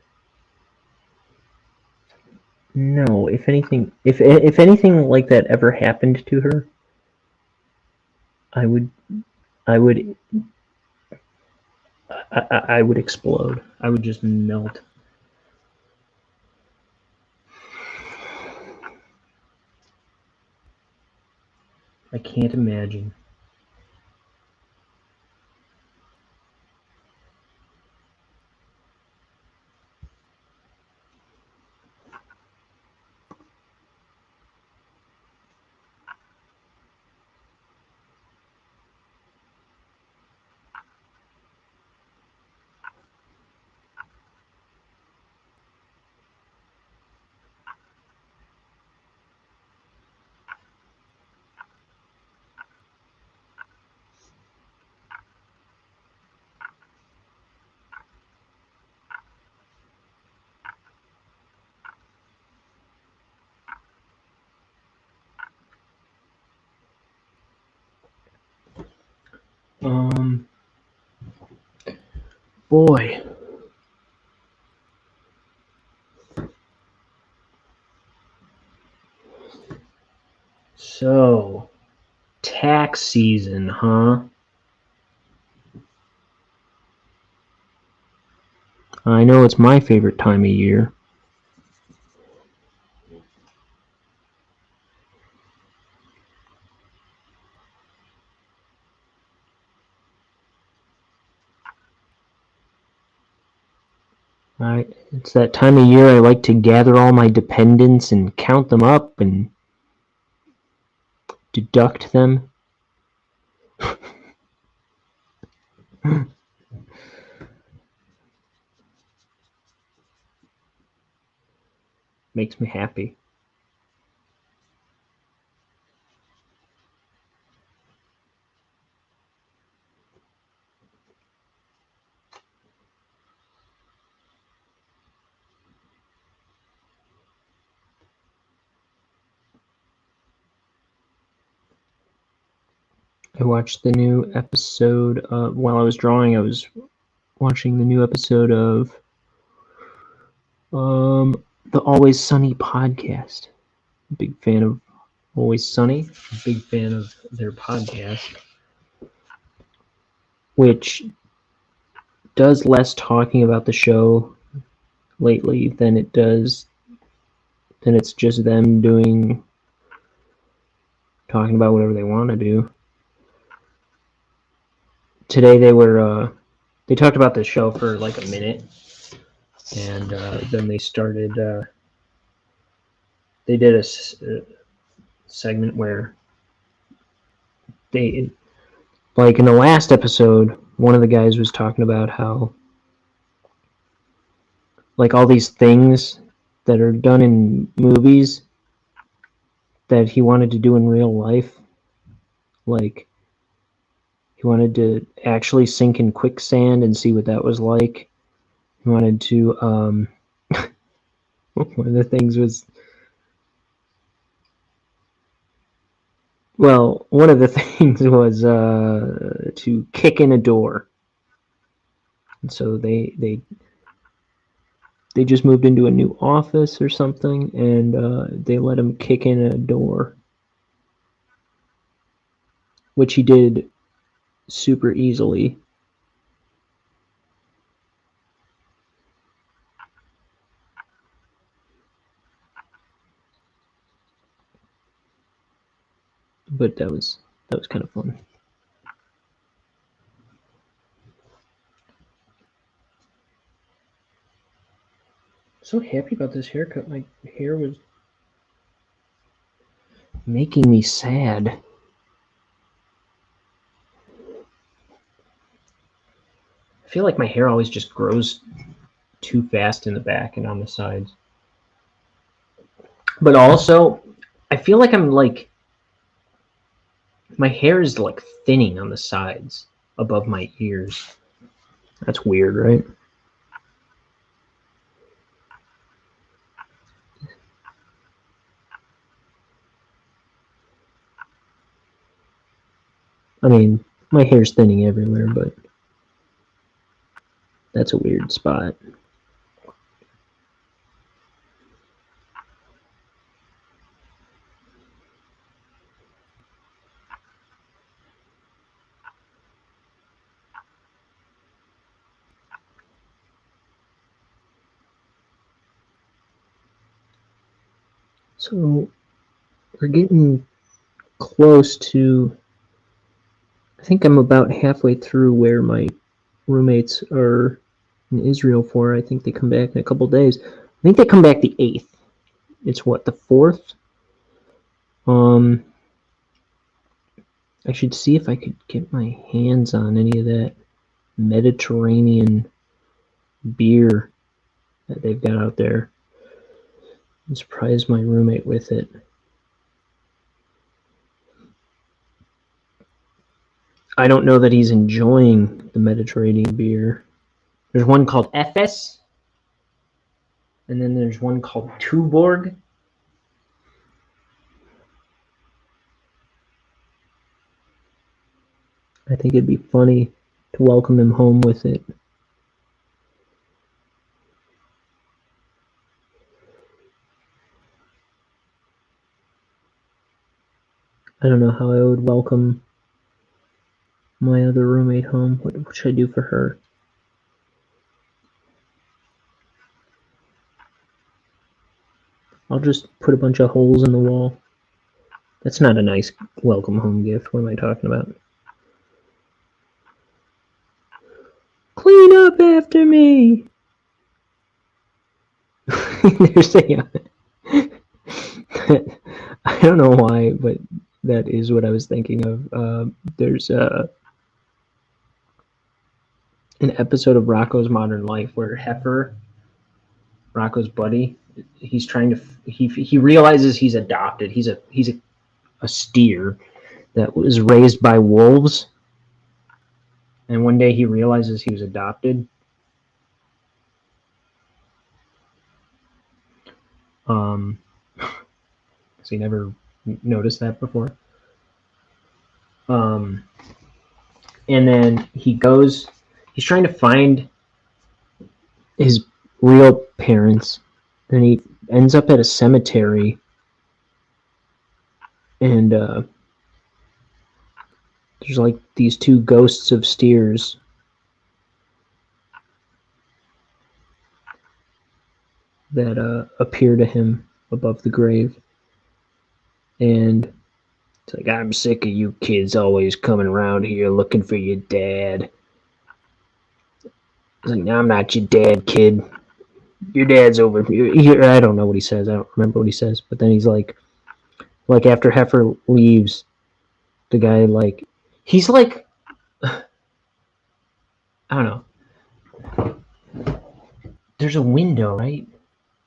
No, if anything, if anything like that ever happened to her, I would I would explode. I would just melt. I can't imagine. Boy. So, tax season, huh? I know it's my favorite time of year. It's that time of year I like to gather all my dependents and count them up and deduct them. Makes me happy. I watched the new episode while I was drawing. I was watching the new episode of the Always Sunny podcast. Big fan of Always Sunny. Big fan of their podcast, which does less talking about the show lately than it does. Then it's just them talking about whatever they want to do. Today they talked about the show for like a minute, and then they started. They did a segment where they, like in the last episode, one of the guys was talking about how, like, all these things that are done in movies that he wanted to do in real life, like he wanted to actually sink in quicksand and see what that was like. He wanted to one of the things was, well, one of the things was to kick in a door. And so they just moved into a new office or something, and they let him kick in a door, which he did super easily. But that was kind of fun. So happy about this haircut. My hair was making me sad. I feel like my hair always just grows too fast in the back and on the sides. But also, I feel like my hair is like thinning on the sides above my ears. That's weird, right? I mean, my hair's thinning everywhere, but that's a weird spot. So we're getting close to, I think I'm about halfway through where my roommates are in Israel for. I think they come back in a couple days. I think they come back the 8th. It's what, the 4th? I should see if I could get my hands on any of that Mediterranean beer that they've got out there and surprise my roommate with it. I don't know that he's enjoying the Mediterranean beer. There's one called Efes, and then there's one called Tuborg. I think it'd be funny to welcome him home with it. I don't know how I would welcome my other roommate home. What should I do for her? I'll just put a bunch of holes in the wall. That's not a nice welcome home gift. What am I talking about? Clean up after me! There's a... I don't know why, but that is what I was thinking of. There's an episode of Rocko's Modern Life where Heifer, Rocko's buddy, he's trying to... He realizes he's adopted. He's a steer that was raised by wolves. And one day he realizes he was adopted. So he never noticed that before. And then he's trying to find his real parents, and he ends up at a cemetery, and there's like these two ghosts of steers that appear to him above the grave. And it's like, I'm sick of you kids always coming around here looking for your dad. It's like, no, I'm not your dad, kid. Your dad's over here. I don't know what he says. I don't remember what he says. But then he's like after Heifer leaves, the guy, like, he's like, I don't know. There's a window, right?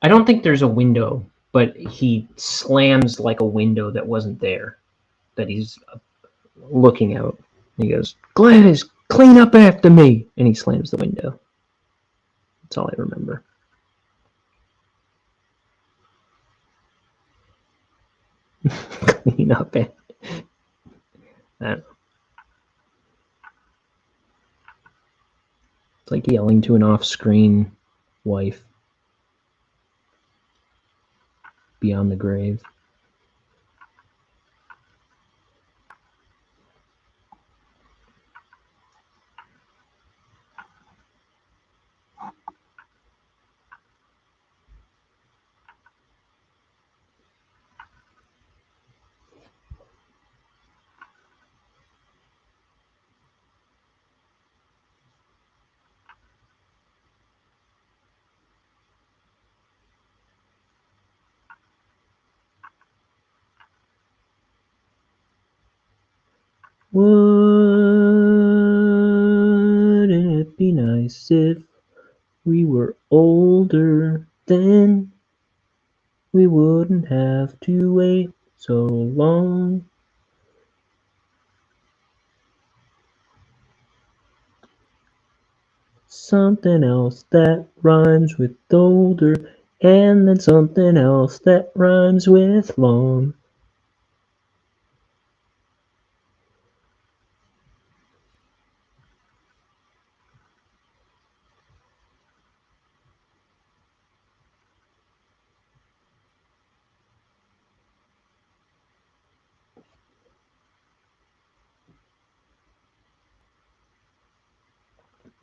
I don't think there's a window, but he slams like a window that wasn't there, that he's looking out. He goes, Gladys, clean up after me. And he slams the window. That's all I remember. Clean up after. I don't know. It's like yelling to an off-screen wife beyond the grave. Wouldn't it be nice if we were older then? We wouldn't have to wait so long. Something else that rhymes with older, and then something else that rhymes with long.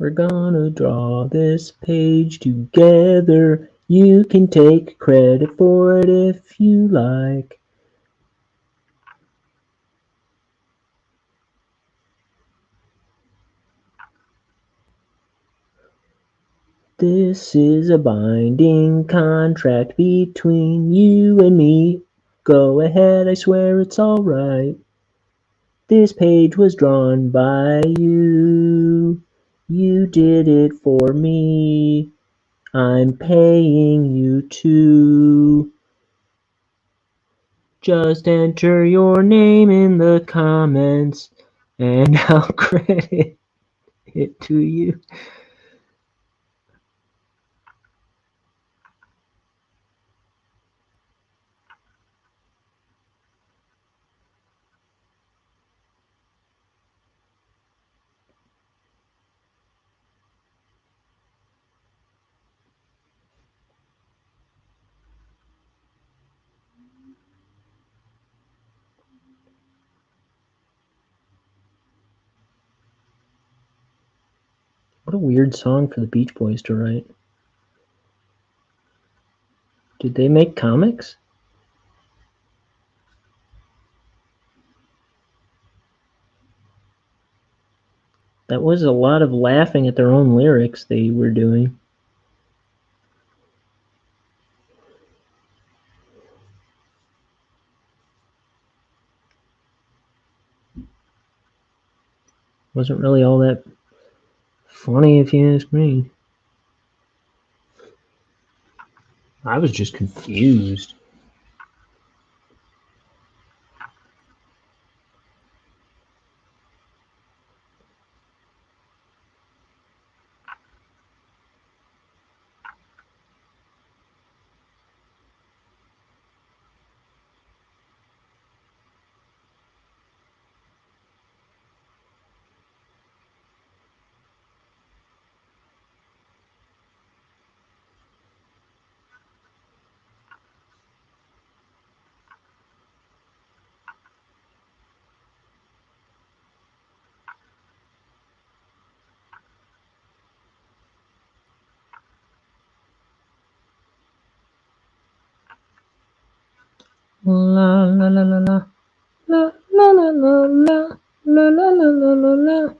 We're gonna draw this page together. You can take credit for it if you like. This is a binding contract between you and me. Go ahead, I swear it's alright. This page was drawn by you. You did it for me. I'm paying you too. Just enter your name in the comments and I'll credit it to you. What a weird song for the Beach Boys to write. Did they make comics? That was a lot of laughing at their own lyrics they were doing. Wasn't really all that funny if you ask me. I was just confused. La la la la la la la la la la la la la la la.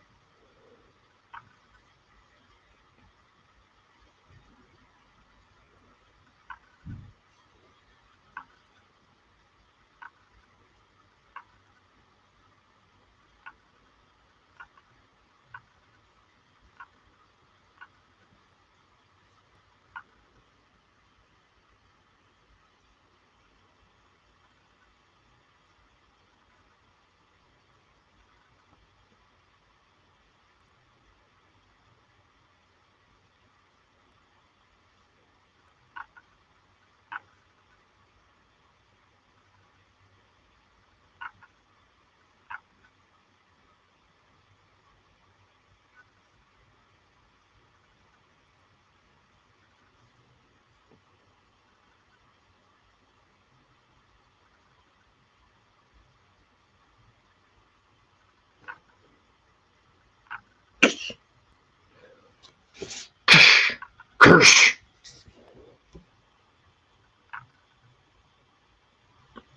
Curse.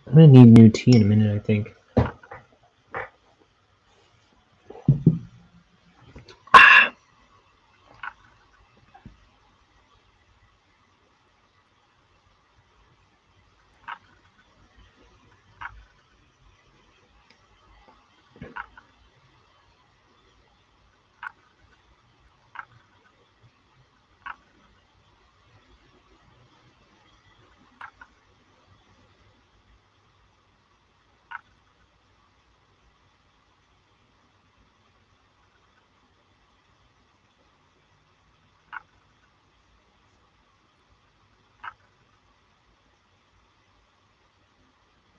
I'm gonna need new tea in a minute, I think.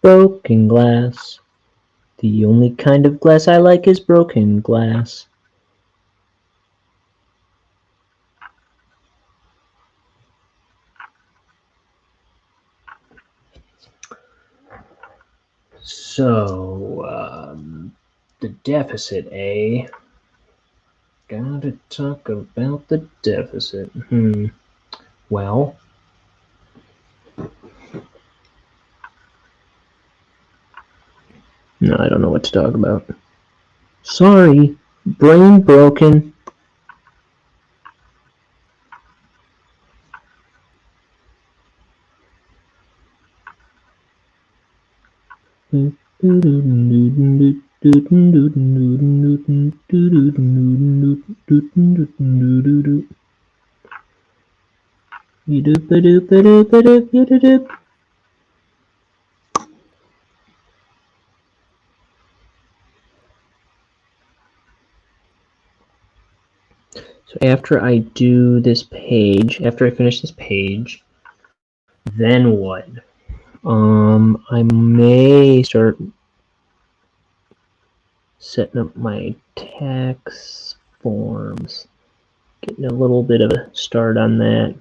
Broken glass. The only kind of glass I like is broken glass. So, the deficit, eh? Gotta talk about the deficit. Well, no, I don't know what to talk about. Sorry, brain broken. So after I do this page, after I finish this page, then what? I may start setting up my tax forms, getting a little bit of a start on that.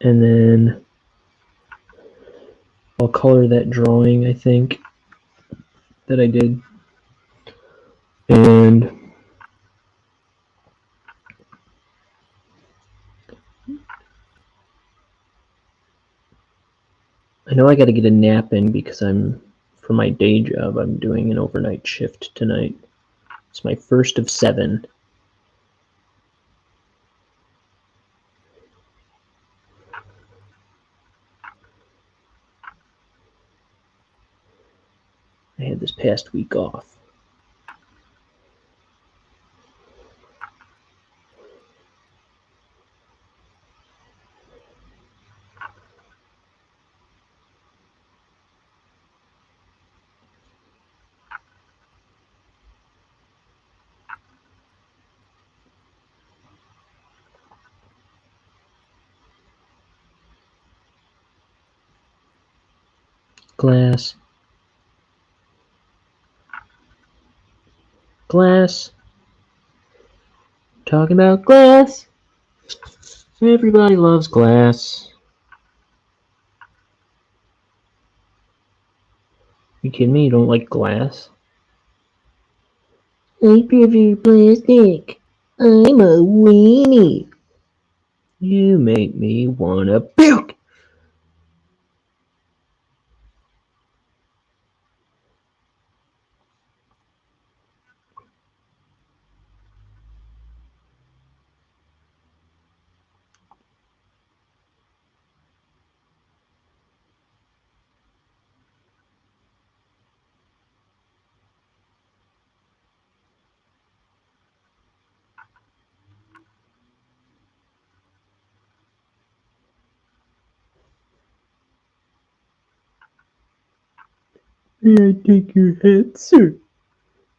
And then I'll color that drawing, I think, that I did. And I know I got to get a nap in because for my day job, I'm doing an overnight shift tonight. It's my first of 7. I had this past week off. Glass. Glass. Talking about glass. Everybody loves glass. You kidding me? You don't like glass? I prefer plastic. I'm a weenie. You make me wanna puke. May I take your hat, sir?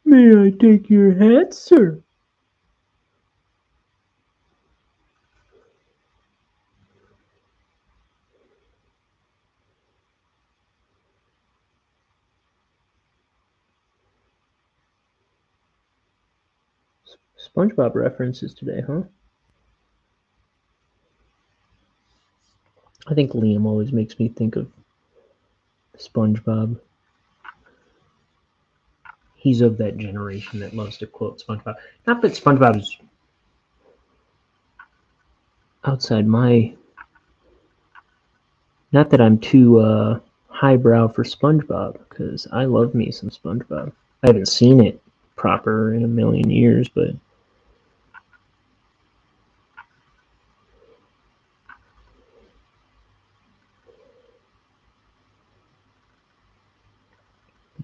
May I take your hat, sir? SpongeBob references today, huh? I think Liam always makes me think of SpongeBob. He's of that generation that loves to quote SpongeBob. Not that SpongeBob is outside my... Not that I'm too highbrow for SpongeBob, because I love me some SpongeBob. I haven't seen it proper in a million years, but...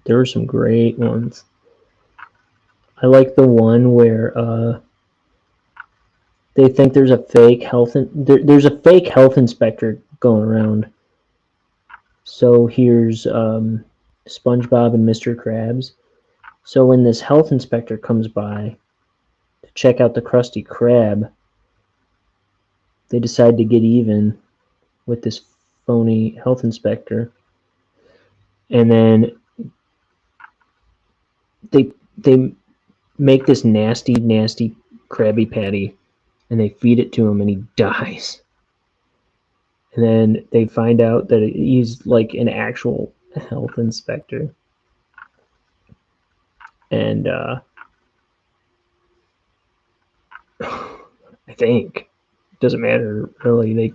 There were some great ones. I like the one where they think there's a fake health there's a fake health inspector going around. So here's SpongeBob and Mr. Krabs. So when this health inspector comes by to check out the Krusty Krab, they decide to get even with this phony health inspector, and then they make this nasty Krabby Patty, and they feed it to him, and he dies. And then they find out that he's like an actual health inspector, and I think. Doesn't matter, really. They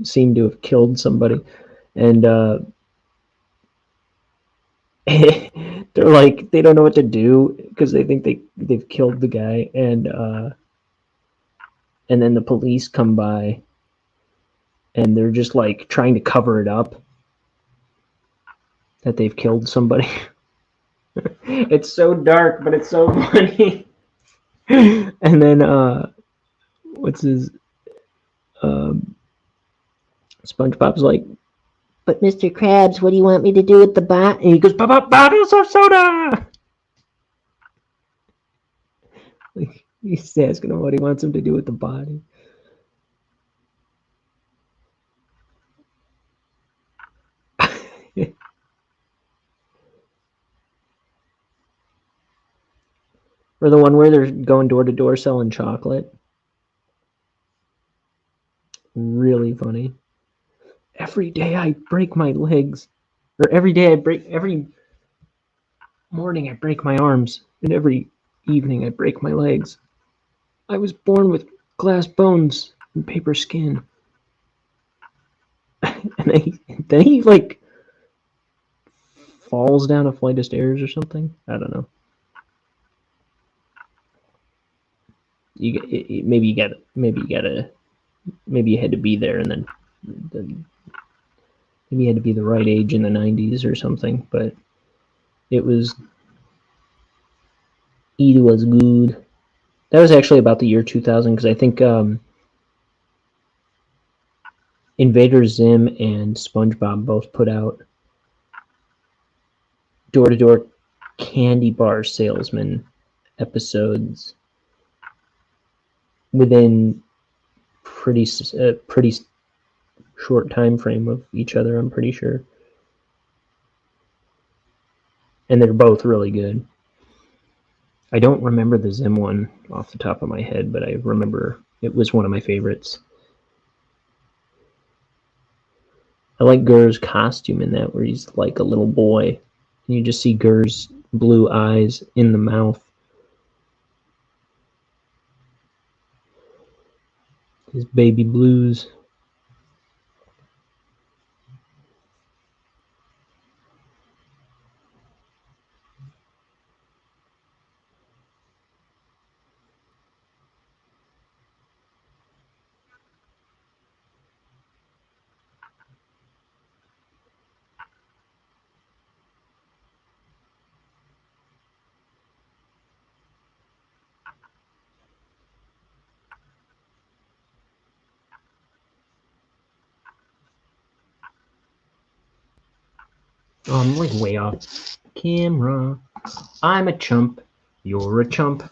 seem to have killed somebody. And they're like, they don't know what to do because they think they've killed the guy. And then the police come by and they're just like trying to cover it up that they've killed somebody. It's so dark, but it's so funny. And then what's his SpongeBob's like, but Mr. Krabs, what do you want me to do with the bot? And he goes, bottles of soda. Like, he's asking him what he wants him to do with the body. Or the one where they're going door to door selling chocolate. Really funny. Every day I break my legs. Or every morning I break my arms. And every evening I break my legs. I was born with glass bones and paper skin. And then he like falls down a flight of stairs or something. I don't know. Maybe you had to be there, and then maybe you had to be the right age in the 90s or something. But it was good. That was actually about the year 2000 because I think Invader Zim and SpongeBob both put out door-to-door candy bar salesman episodes within pretty short time frame of each other, I'm pretty sure. And they're both really good. I don't remember the Zim one off the top of my head, but I remember it was one of my favorites. I like Gurr's costume in that, where he's like a little boy. And you just see Gurr's blue eyes in the mouth. His baby blues. Oh, I'm like way off camera. I'm a chump. You're a chump.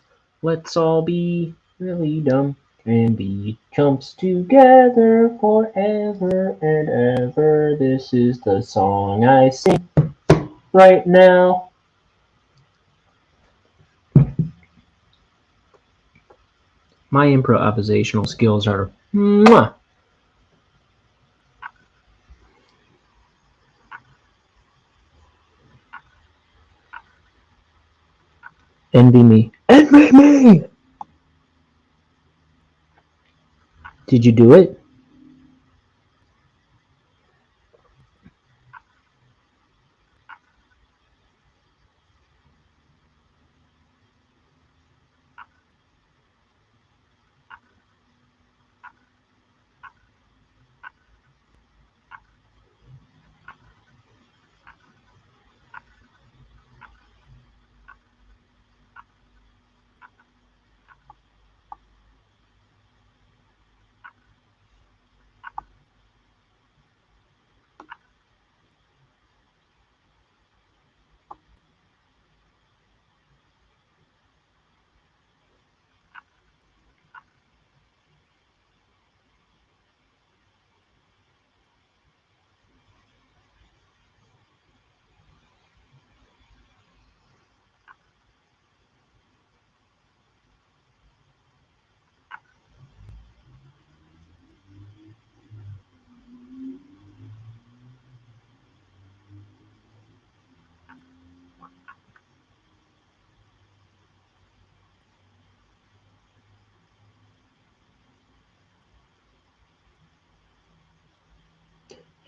Let's all be really dumb and be chumps together forever and ever. This is the song I sing right now. My improvisational skills are mwah. Envy me. Envy me! Did you do it?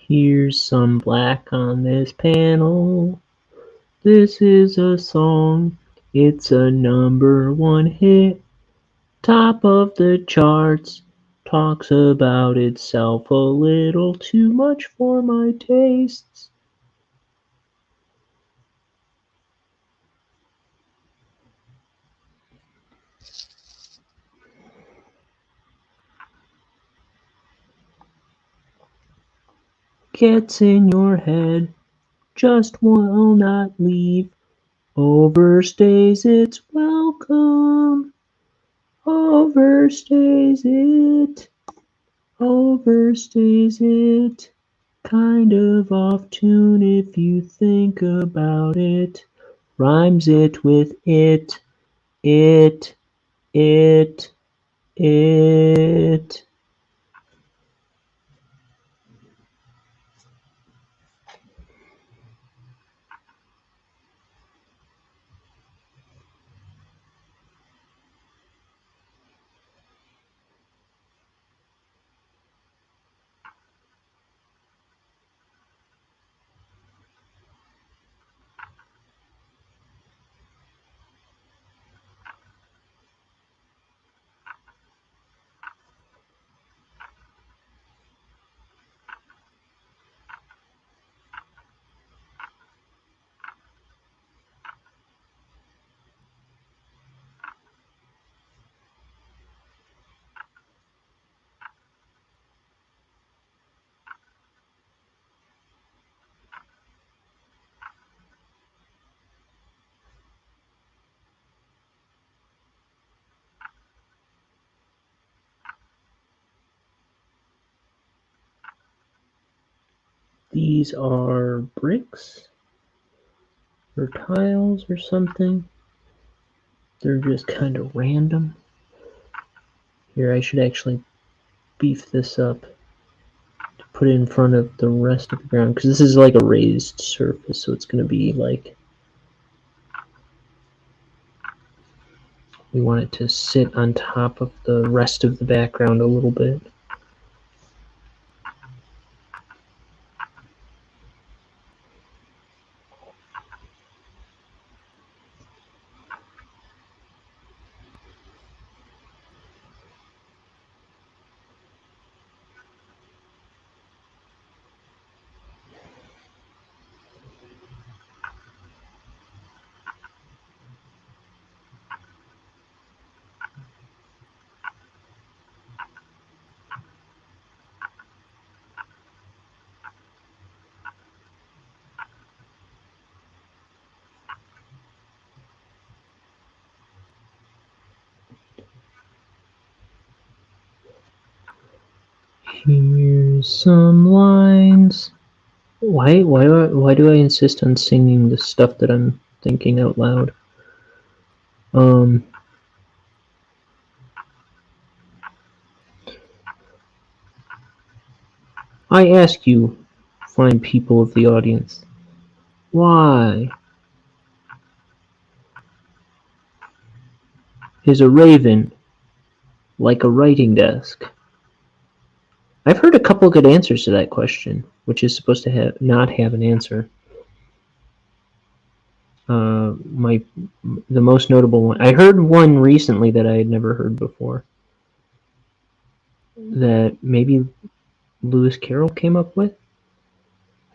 Here's some black on this panel. This is a song. It's a #1 hit. Top of the charts. Talks about itself a little too much for my tastes. Gets in your head, just will not leave. Overstays its welcome. Overstays it. Overstays it. Kind of off tune if you think about it. Rhymes it with it. It. These are bricks or tiles or something. They're just kind of random. Here, I should actually beef this up to put it in front of the rest of the ground, because this is like a raised surface, so it's going to be like, we want it to sit on top of the rest of the background a little bit. Here's some lines. Why do I insist on singing the stuff that I'm thinking out loud? I ask you, fine people of the audience, why is a raven like a writing desk? I've heard a couple good answers to that question, which is supposed to not have an answer. The most notable one, I heard one recently that I had never heard before, that maybe Lewis Carroll came up with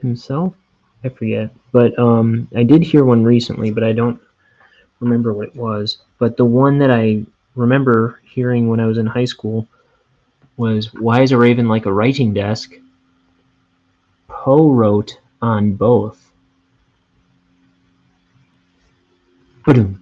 himself. I forget, but I did hear one recently, but I don't remember what it was. But the one that I remember hearing when I was in high school was, "Why is a raven like a writing desk?" Poe wrote on both. Ba-doom.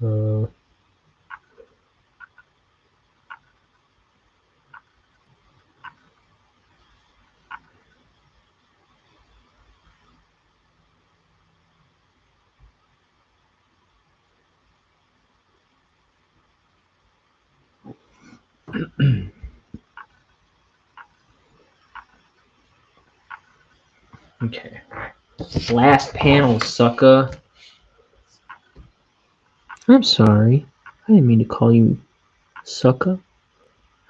Uh, okay. Last panel, sucker. I'm sorry. I didn't mean to call you sucker.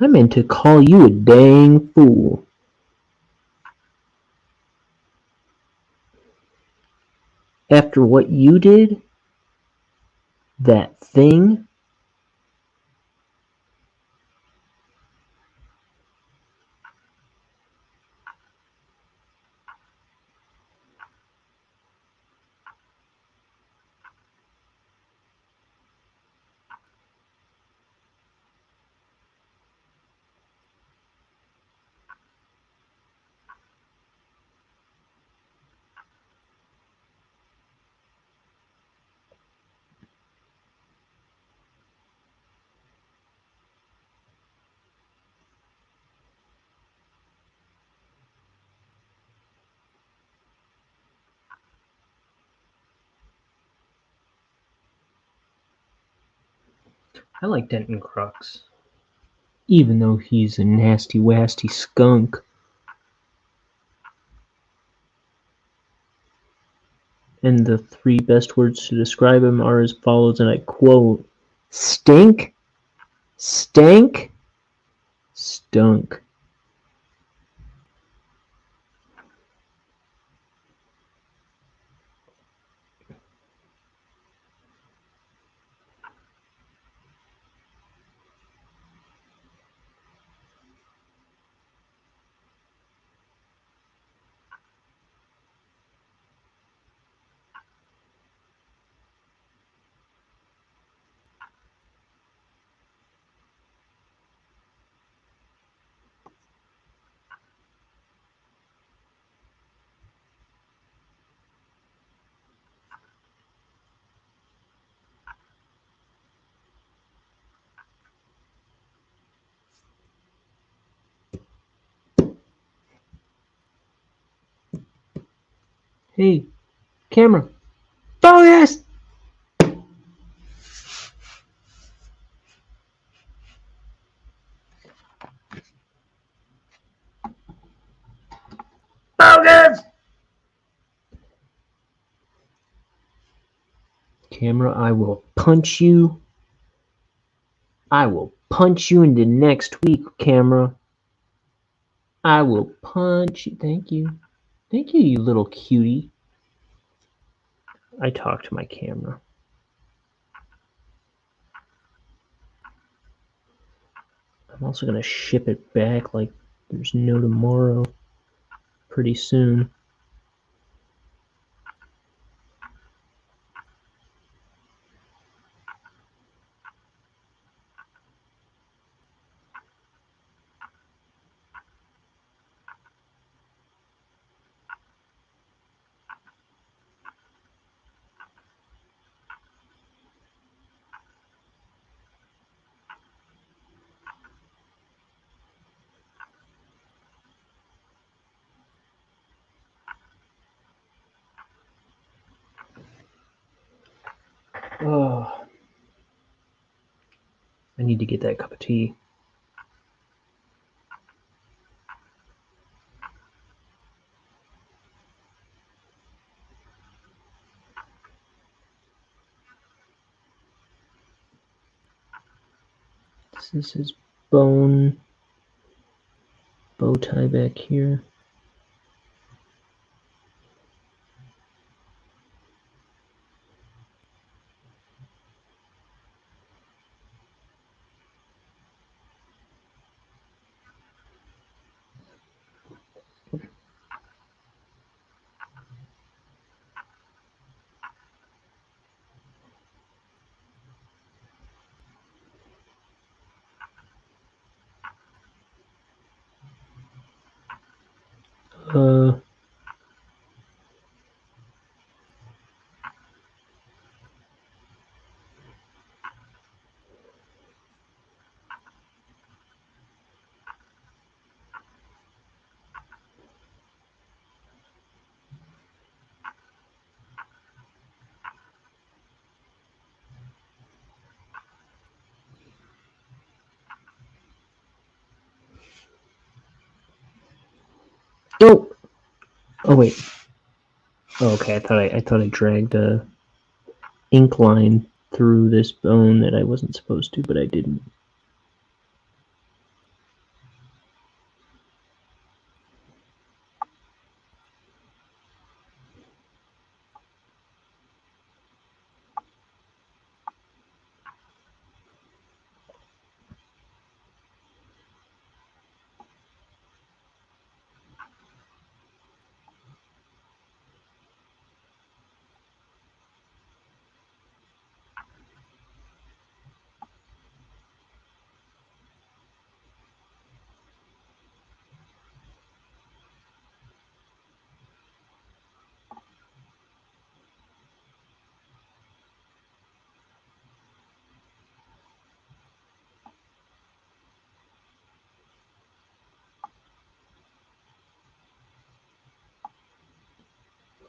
I meant to call you a dang fool. After what you did, that thing, I like Denton Crux. Even though he's a nasty, wasty skunk. And the 3 best words to describe him are as follows, and I quote, stink, stank, stunk. Hey, camera, focus! Focus! Camera, I will punch you. I will punch you into next week, camera. I will punch you. Thank you. Thank you, you little cutie. I talk to my camera. I'm also going to ship it back like there's no tomorrow pretty soon. Oh, I need to get that cup of tea. This is his bow tie back here. Uh, Oh! Oh, wait. Oh, okay, I thought I dragged a ink line through this bone that I wasn't supposed to, but I didn't.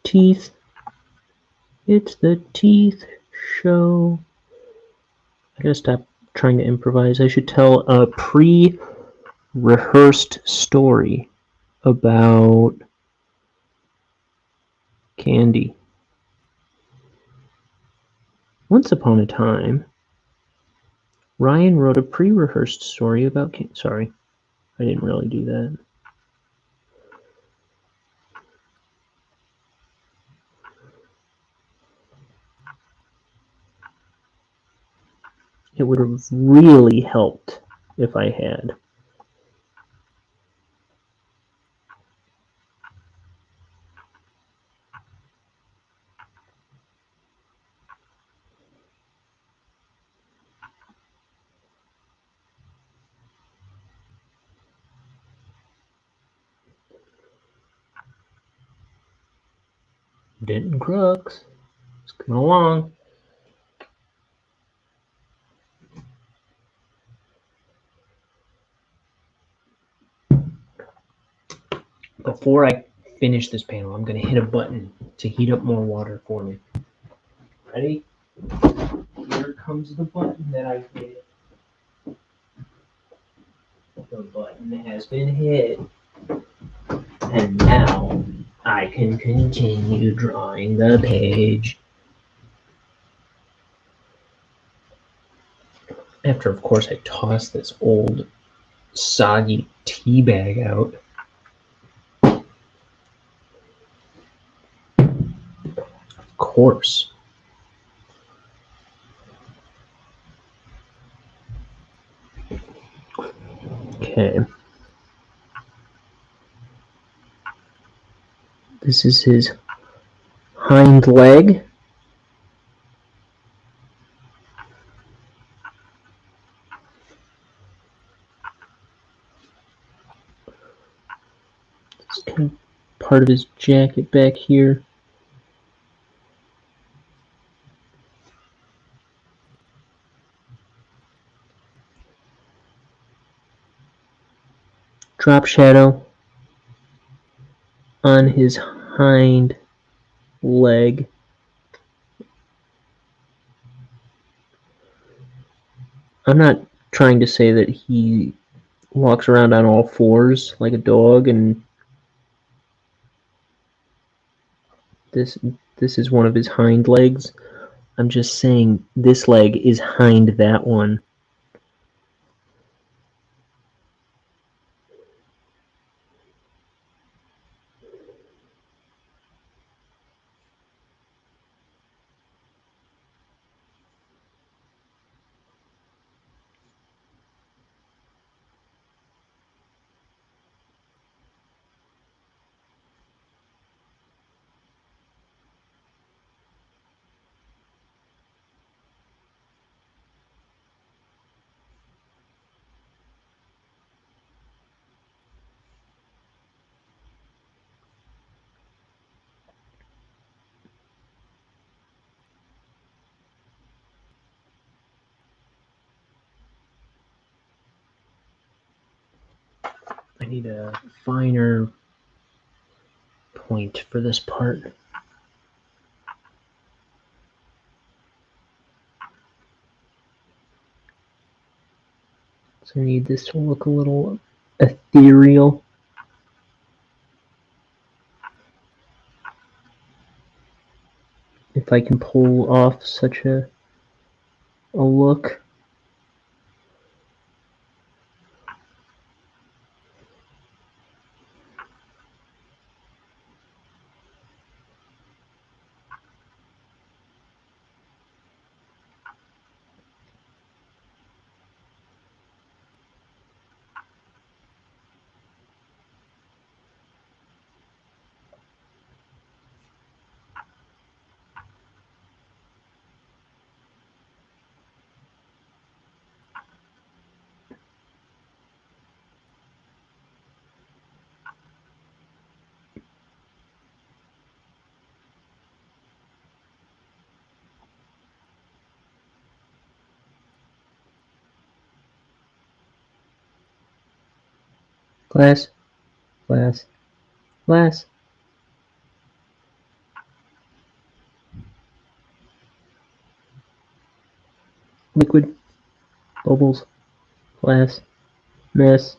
Teeth. It's the teeth show. I gotta stop trying to improvise. I should tell a pre-rehearsed story about candy. Once upon a time, Ryan wrote a pre-rehearsed story about candy. Sorry, I didn't really do that. It would have really helped if I had. Denton Crooks. It's coming along. Before I finish this panel, I'm going to hit a button to heat up more water for me. Ready? Here comes the button that I hit. The button has been hit. And now I can continue drawing the page. After, of course, I toss this old soggy tea bag out. Of course. Okay. This is his hind leg. It's kind of part of his jacket back here. Drop shadow on his hind leg. I'm not trying to say that he walks around on all fours like a dog, and this is one of his hind legs. I'm just saying this leg is hind that one. I need a finer point for this part. So I need this to look a little ethereal. if I can pull off such a look. Glass, glass, glass. Liquid, bubbles, glass, mess.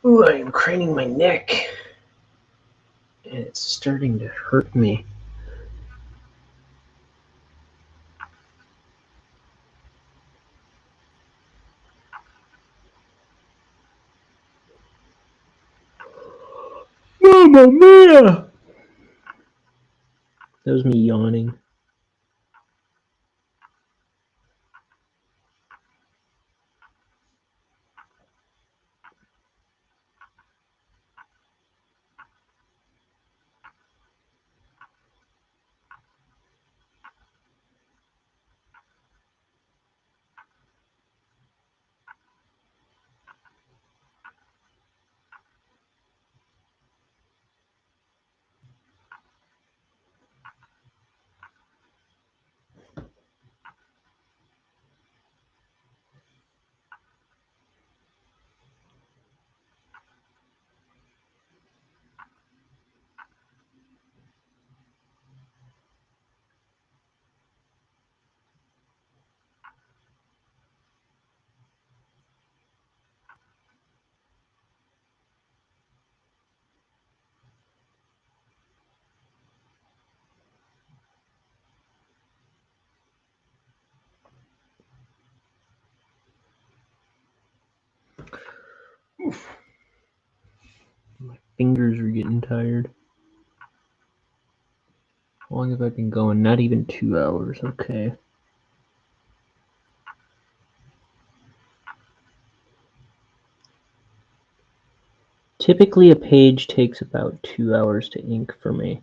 Ooh, I am craning my neck, and it's starting to hurt me. Mamma mia! That was me yawning. My fingers are getting tired. How long have I been going? Not even 2 hours, okay. Typically a page takes about 2 hours to ink for me.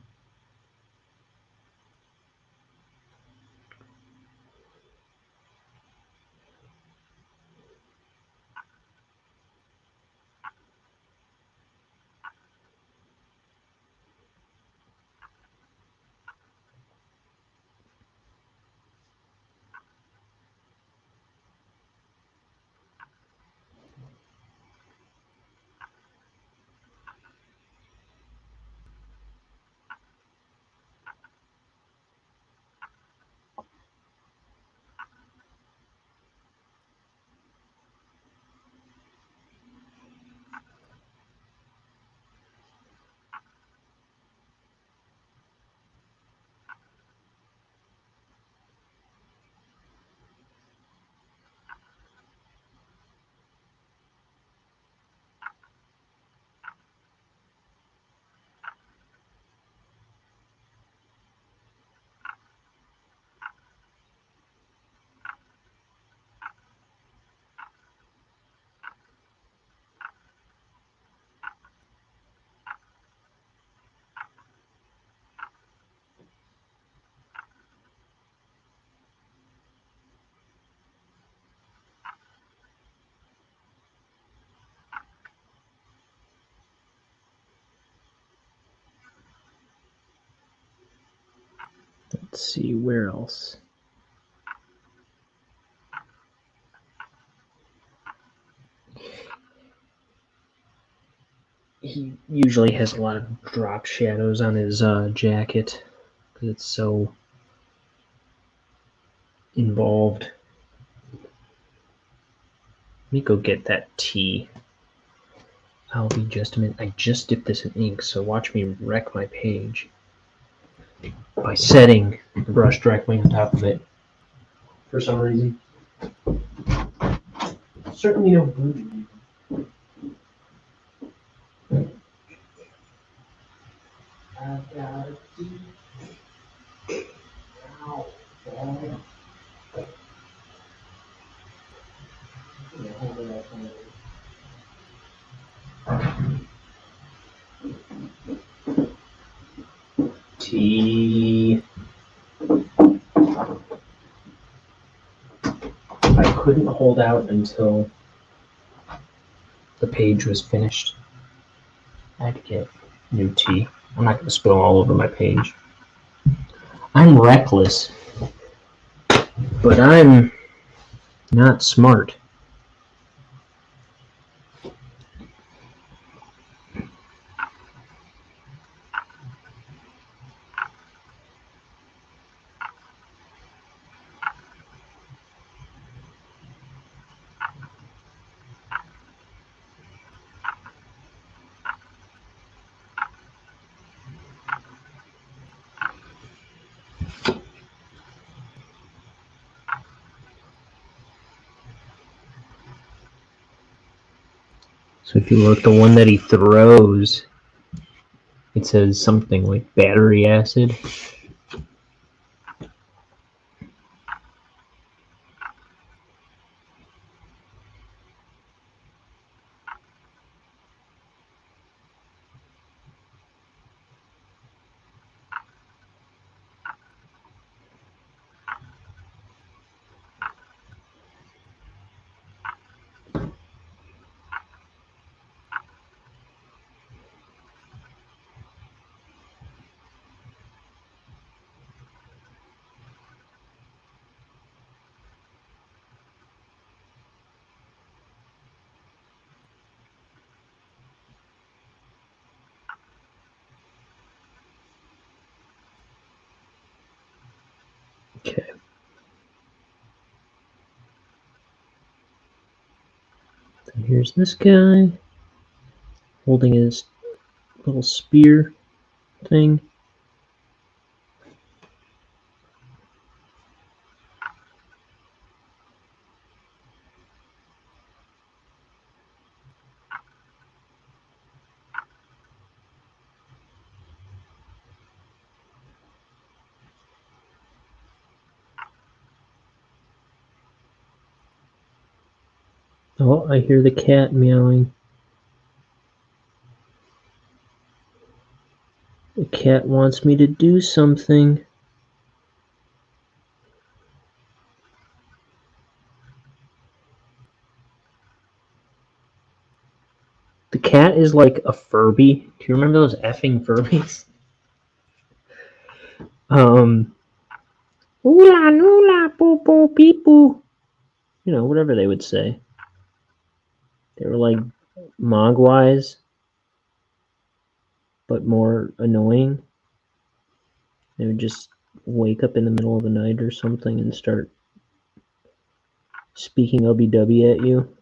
Let's see, where else? He usually has a lot of drop shadows on his jacket because it's so involved. Let me go get that tea. I'll be just a minute. I just dipped this in ink, so watch me wreck my page by setting the brush directly on top of it. For some reason. Certainly no glue. I've got a tea. Ow. Tea. I couldn't hold out until the page was finished. I had to get new tea. I'm not going to spill all over my page. I'm reckless, but I'm not smart. So if you look, the one that he throws, it says something like battery acid. Okay. Then here's this guy holding his little spear thing. Oh, I hear the cat meowing. The cat wants me to do something. The cat is like a Furby. Do you remember those effing Furbies? Oola noola poo poo pee poo. You know, whatever they would say. They were like Mogwais, but more annoying. They would just wake up in the middle of the night or something and start speaking LBW at you.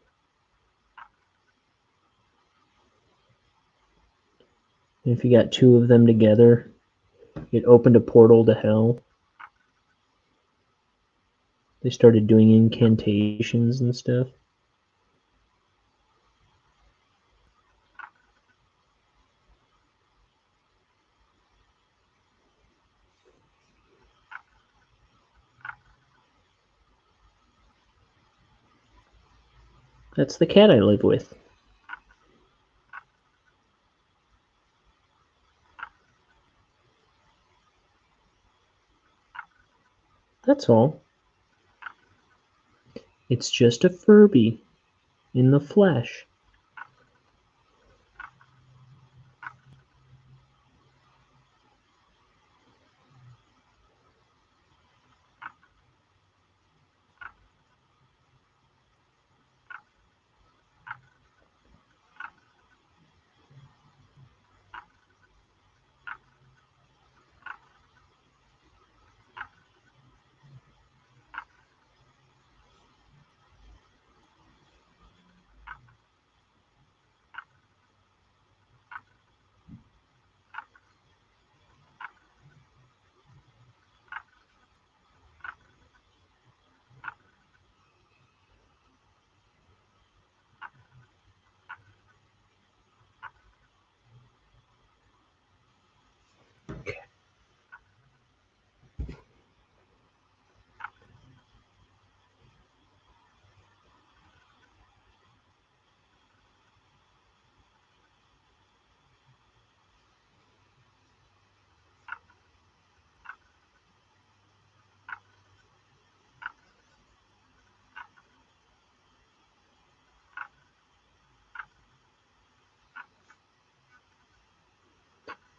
And if you got two of them together, it opened a portal to hell. They started doing incantations and stuff. That's the cat I live with. That's all. It's just a Furby in the flesh.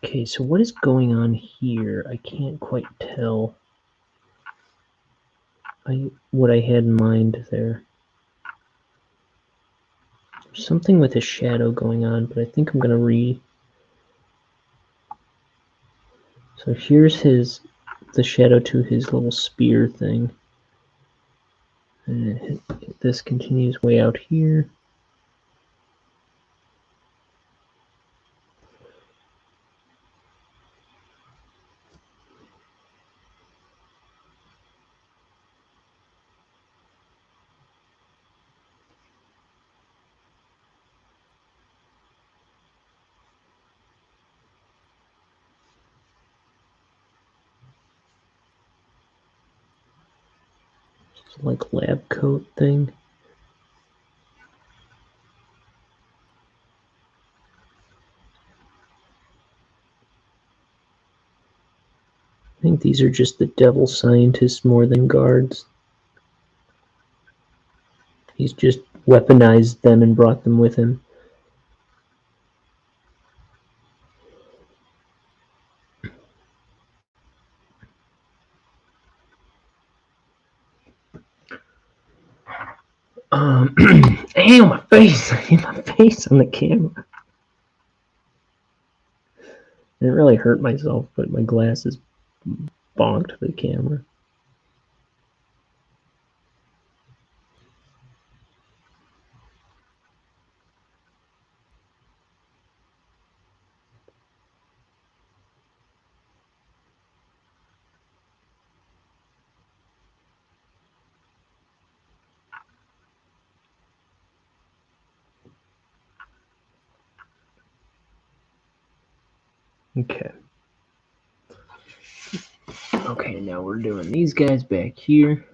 Okay, so what is going on here? I can't quite tell what I had in mind there. There's something with a shadow going on, but I think I'm going to So here's the shadow to his little spear thing. And this continues way out here. It's like lab coat thing. I think these are just the devil scientists more than guards. He's just weaponized them and brought them with him. Ow, my face! I hit my face on the camera. I didn't really hurt myself, but my glasses bonked the camera. Okay. Okay, now we're doing these guys back here.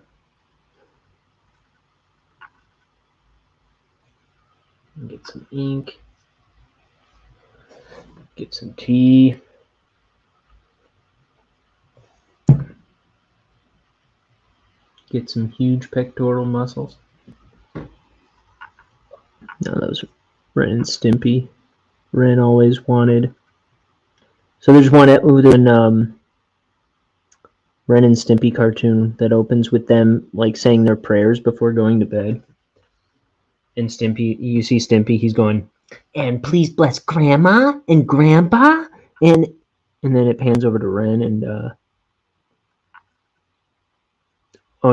Get some ink. Get some tea. Get some huge pectoral muscles. No, that was Ren and Stimpy. Ren always wanted. So there's one Ren and Stimpy cartoon that opens with them like saying their prayers before going to bed. And Stimpy, you see Stimpy, he's going, and please bless Grandma and Grandpa, and then it pans over to Ren and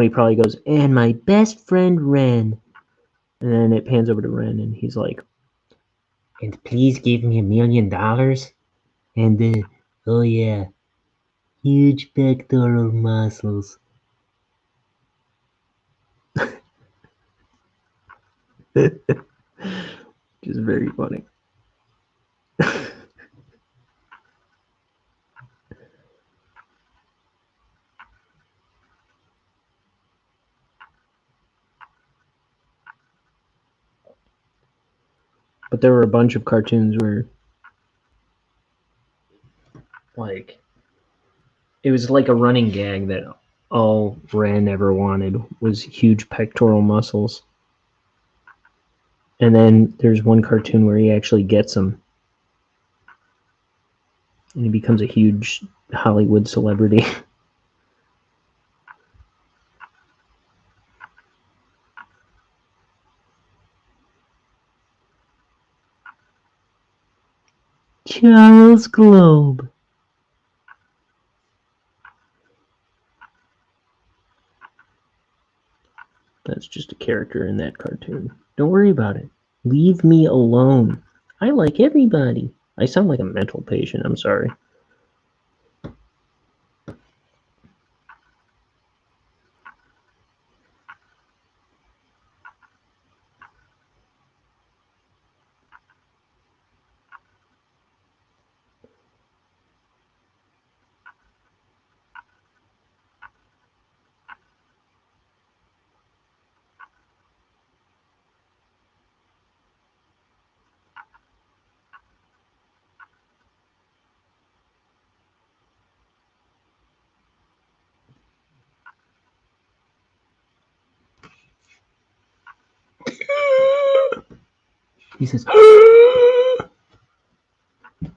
he probably goes, and my best friend Ren. And then it pans over to Ren and he's like, and please give me $1 million. And oh yeah, huge pectoral muscles. Which is very funny. But there were a bunch of cartoons where, like, it was like a running gag that all Ren ever wanted was huge pectoral muscles. And then there's one cartoon where he actually gets them. And he becomes a huge Hollywood celebrity. Charles Globe. That's just a character in that cartoon. Don't worry about it. Leave me alone. I like everybody. I sound like a mental patient. I'm sorry. He says,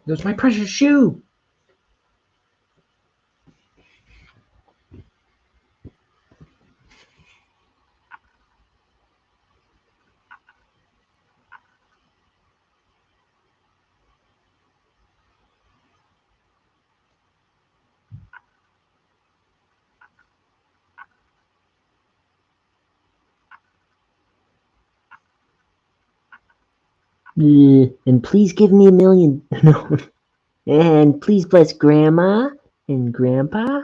"There's my precious shoe." And please give me $1 million. No. And please bless Grandma and Grandpa.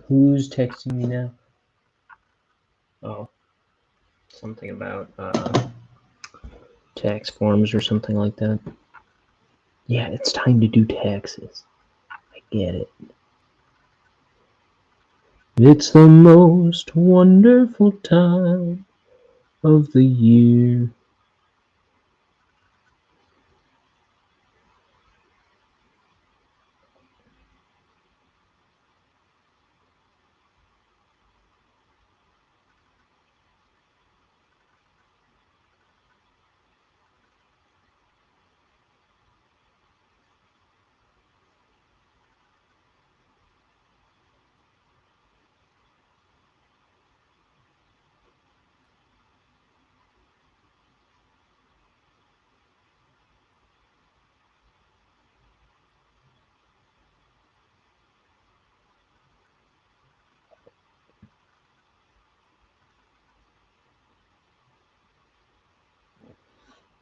Who's texting me now? Oh, something about tax forms or something like that. Yeah, it's time to do taxes. I get it. It's the most wonderful time of the year.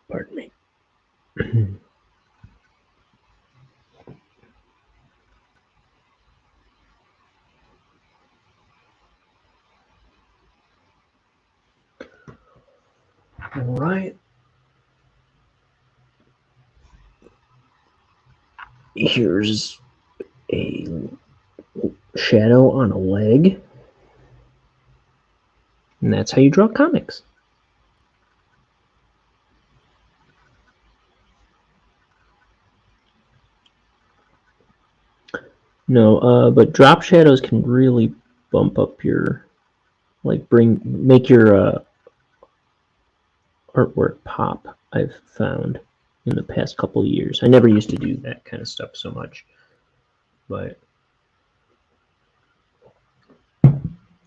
Pardon me. All right. Here's a shadow on a leg. And that's how you draw comics. No, but drop shadows can really bump up your, make your artwork pop, I've found in the past couple of years. I never used to do that kind of stuff so much, but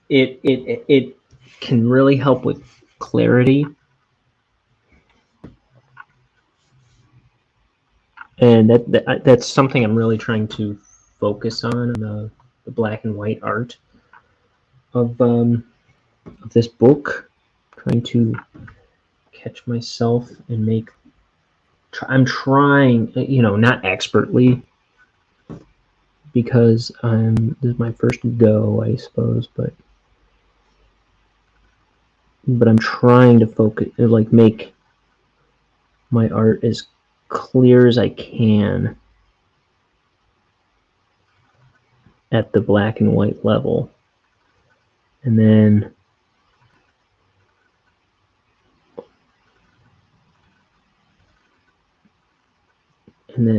it can really help with clarity. And that's something I'm really trying to focus on in the black and white art of this book. Trying to catch myself and make. I'm trying, not expertly, because this is my first go, I suppose, but I'm trying to focus, make my art as clear as I can at the black and white level, and then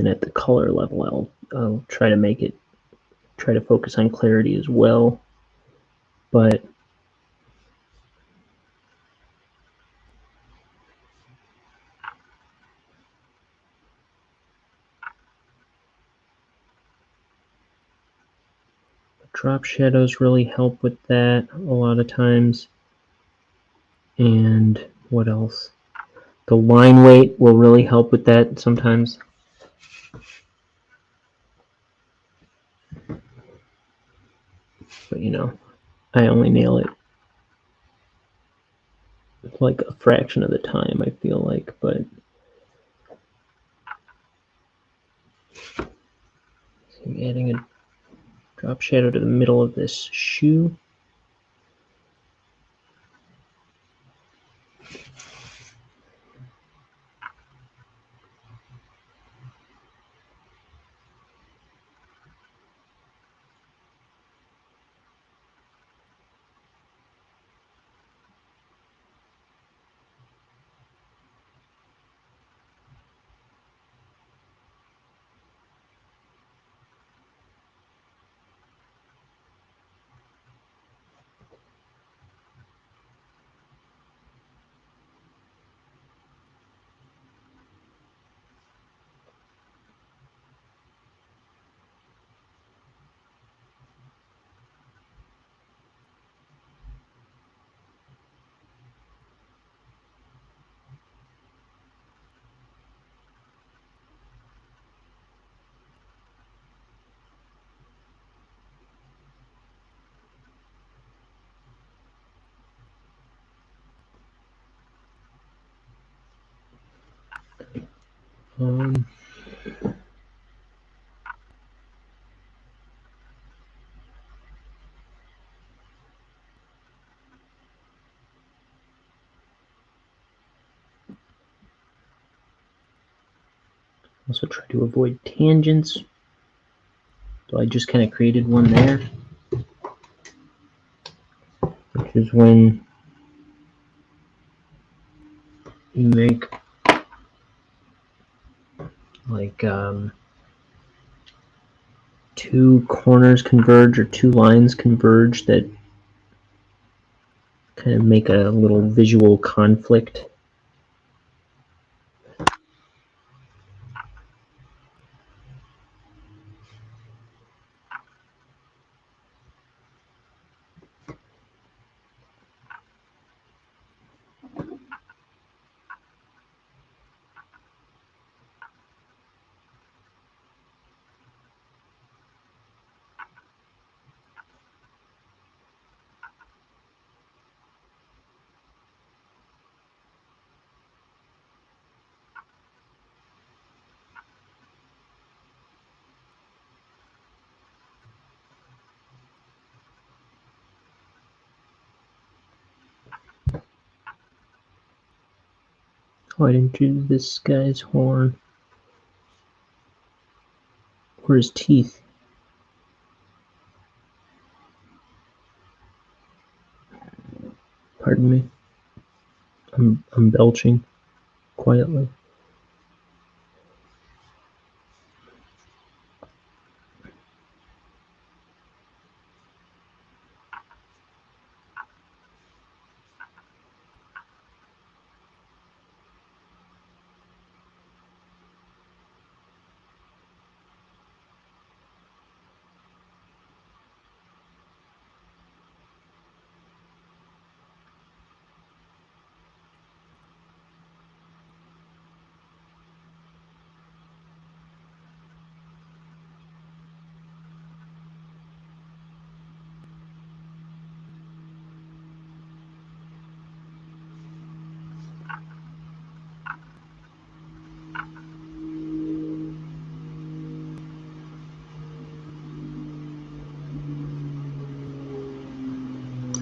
at the color level I'll try to focus on clarity as well, but drop shadows really help with that a lot of times. And what else? The line weight will really help with that sometimes. But I only nail it like a fraction of the time, I feel like, but adding a drop shadow to the middle of this shoe. Um, also try to avoid tangents. So I just kind of created one there, which is when you make like two corners converge or two lines converge that kind of make a little visual conflict. Why didn't you do this guy's horn? Or his teeth? Pardon me. I'm belching quietly.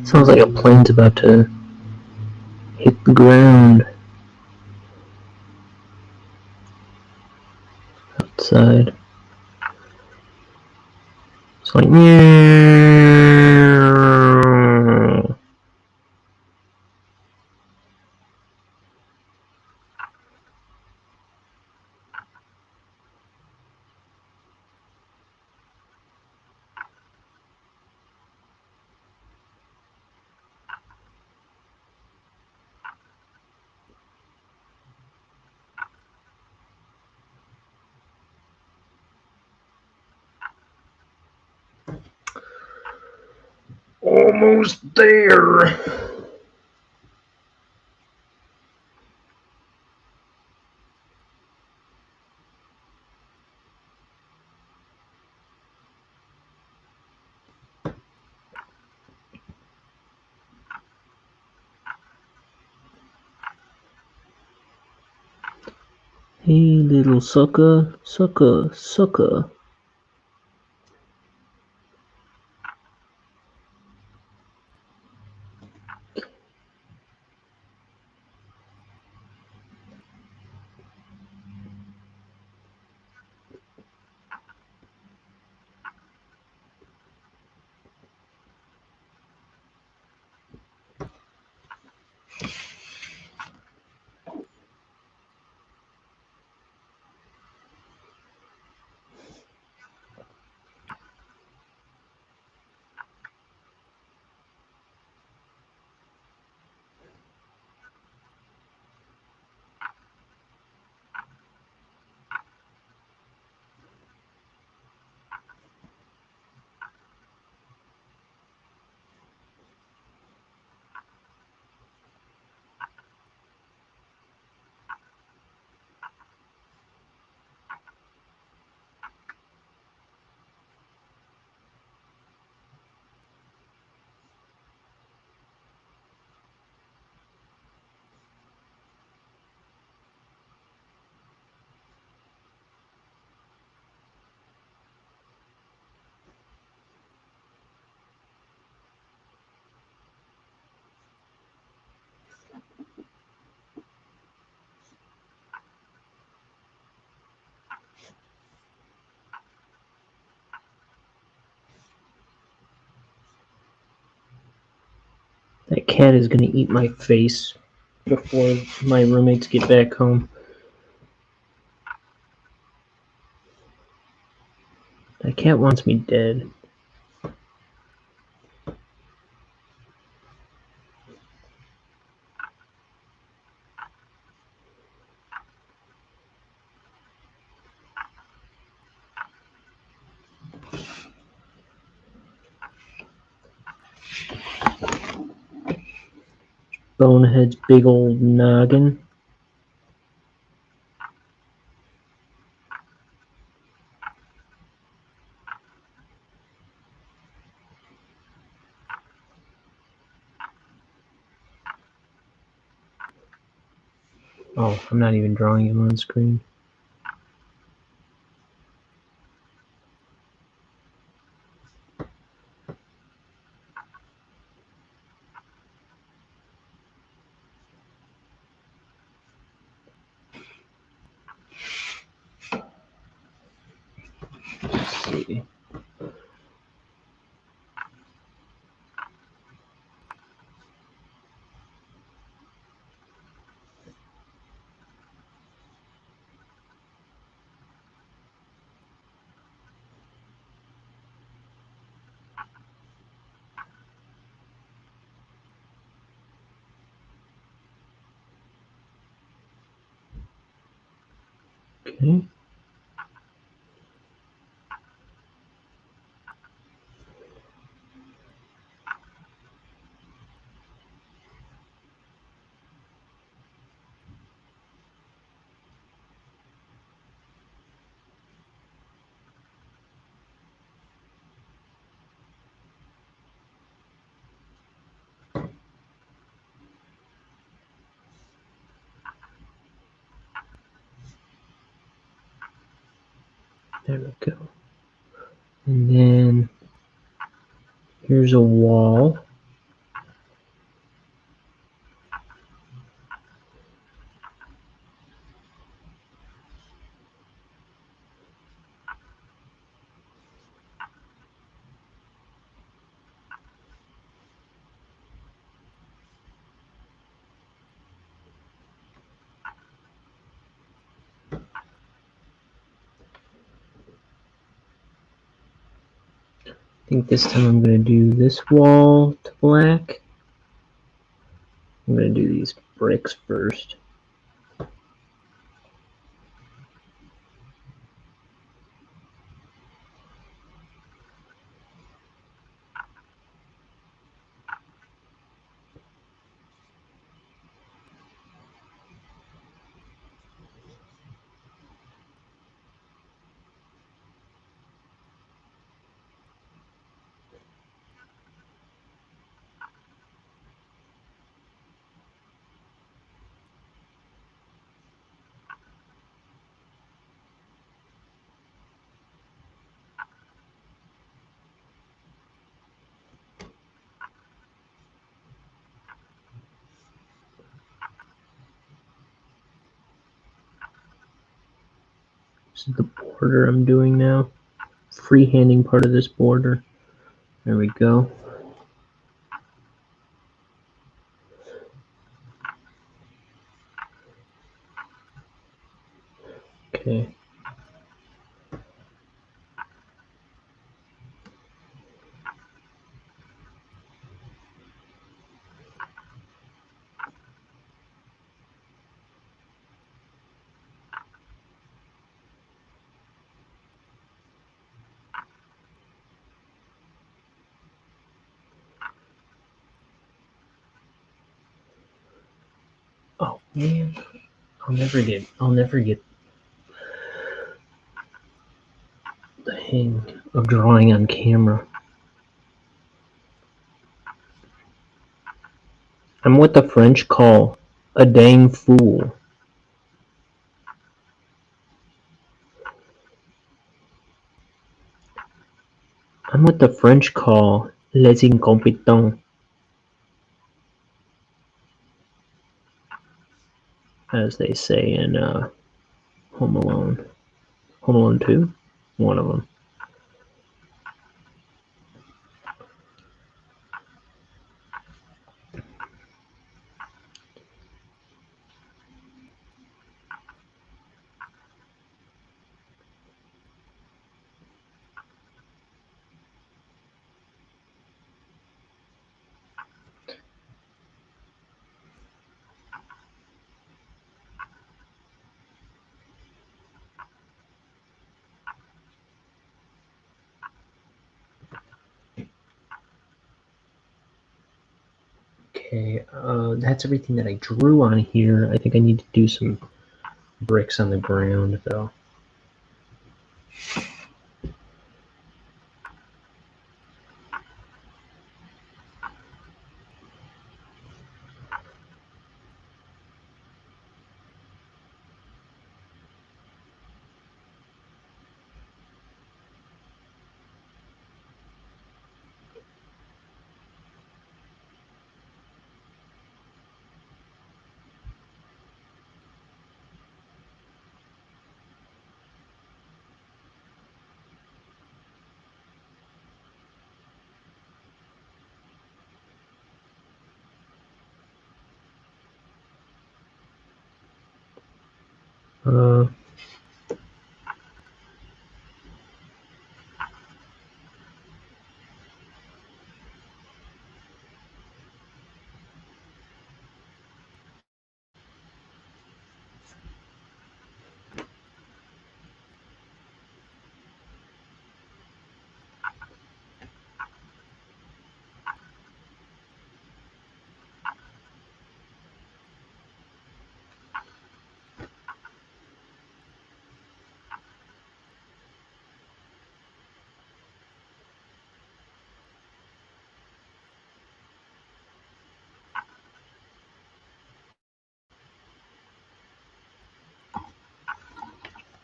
Sounds like a plane's about to hit the ground outside. It's like, meow. Almost there. Hey, little sucker, sucker, sucker. That cat is gonna eat my face before my roommates get back home. That cat wants me dead. Bonehead's big old noggin. Oh, I'm not even drawing him on screen. Let's see. Okay. There we go. And then here's a wall. I think this time I'm going to do this wall to black. I'm going to do these bricks first. This is the border I'm doing now. Freehanding part of this border. There we go. Okay. Oh man, I'll never get the hang of drawing on camera. I'm what the French call a dang fool. I'm what the French call les incompetents, as they say in Home Alone. Home Alone 2? One of them. Okay, that's everything that I drew on here. I think I need to do some bricks on the ground, though. Uh,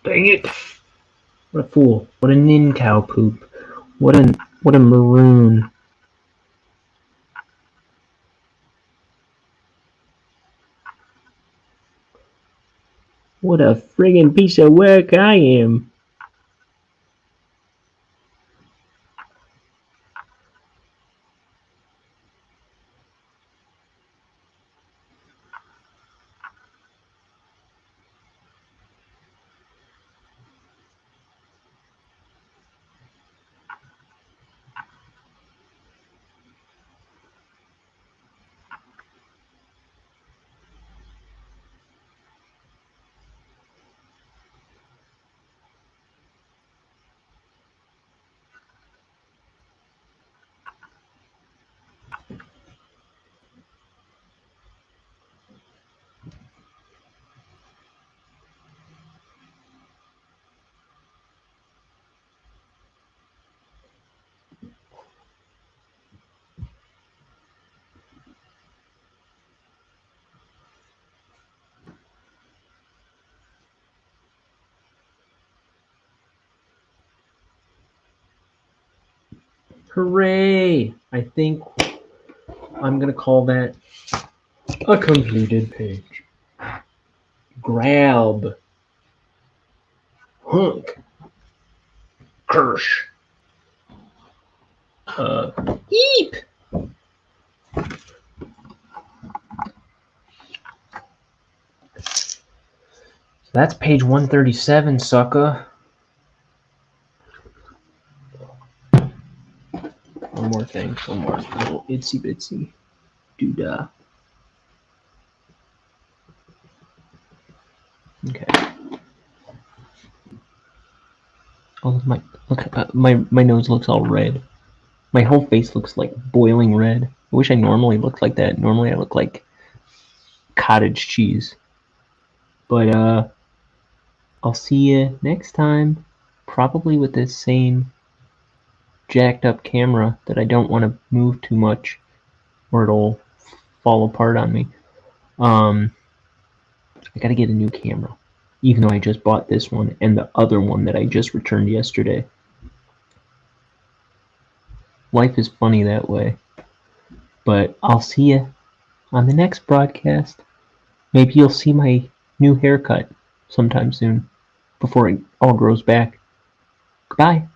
Dang it! What a fool! What a nin cow poop! What a maroon! What a friggin' piece of work I am! Hooray! I think I'm gonna call that a completed page. Grab. Hunk. Kirsch. Eep! So that's page 137, sucker. One more thing, one more little itsy bitsy doodah. Okay. Oh, my nose looks all red. My whole face looks like boiling red. I wish I normally looked like that. Normally I look like cottage cheese. But I'll see you next time. Probably with this same jacked up camera that I don't want to move too much or it'll fall apart on me. I gotta get a new camera. Even though I just bought this one and the other one that I just returned yesterday. Life is funny that way. But I'll see you on the next broadcast. Maybe you'll see my new haircut sometime soon before it all grows back. Goodbye.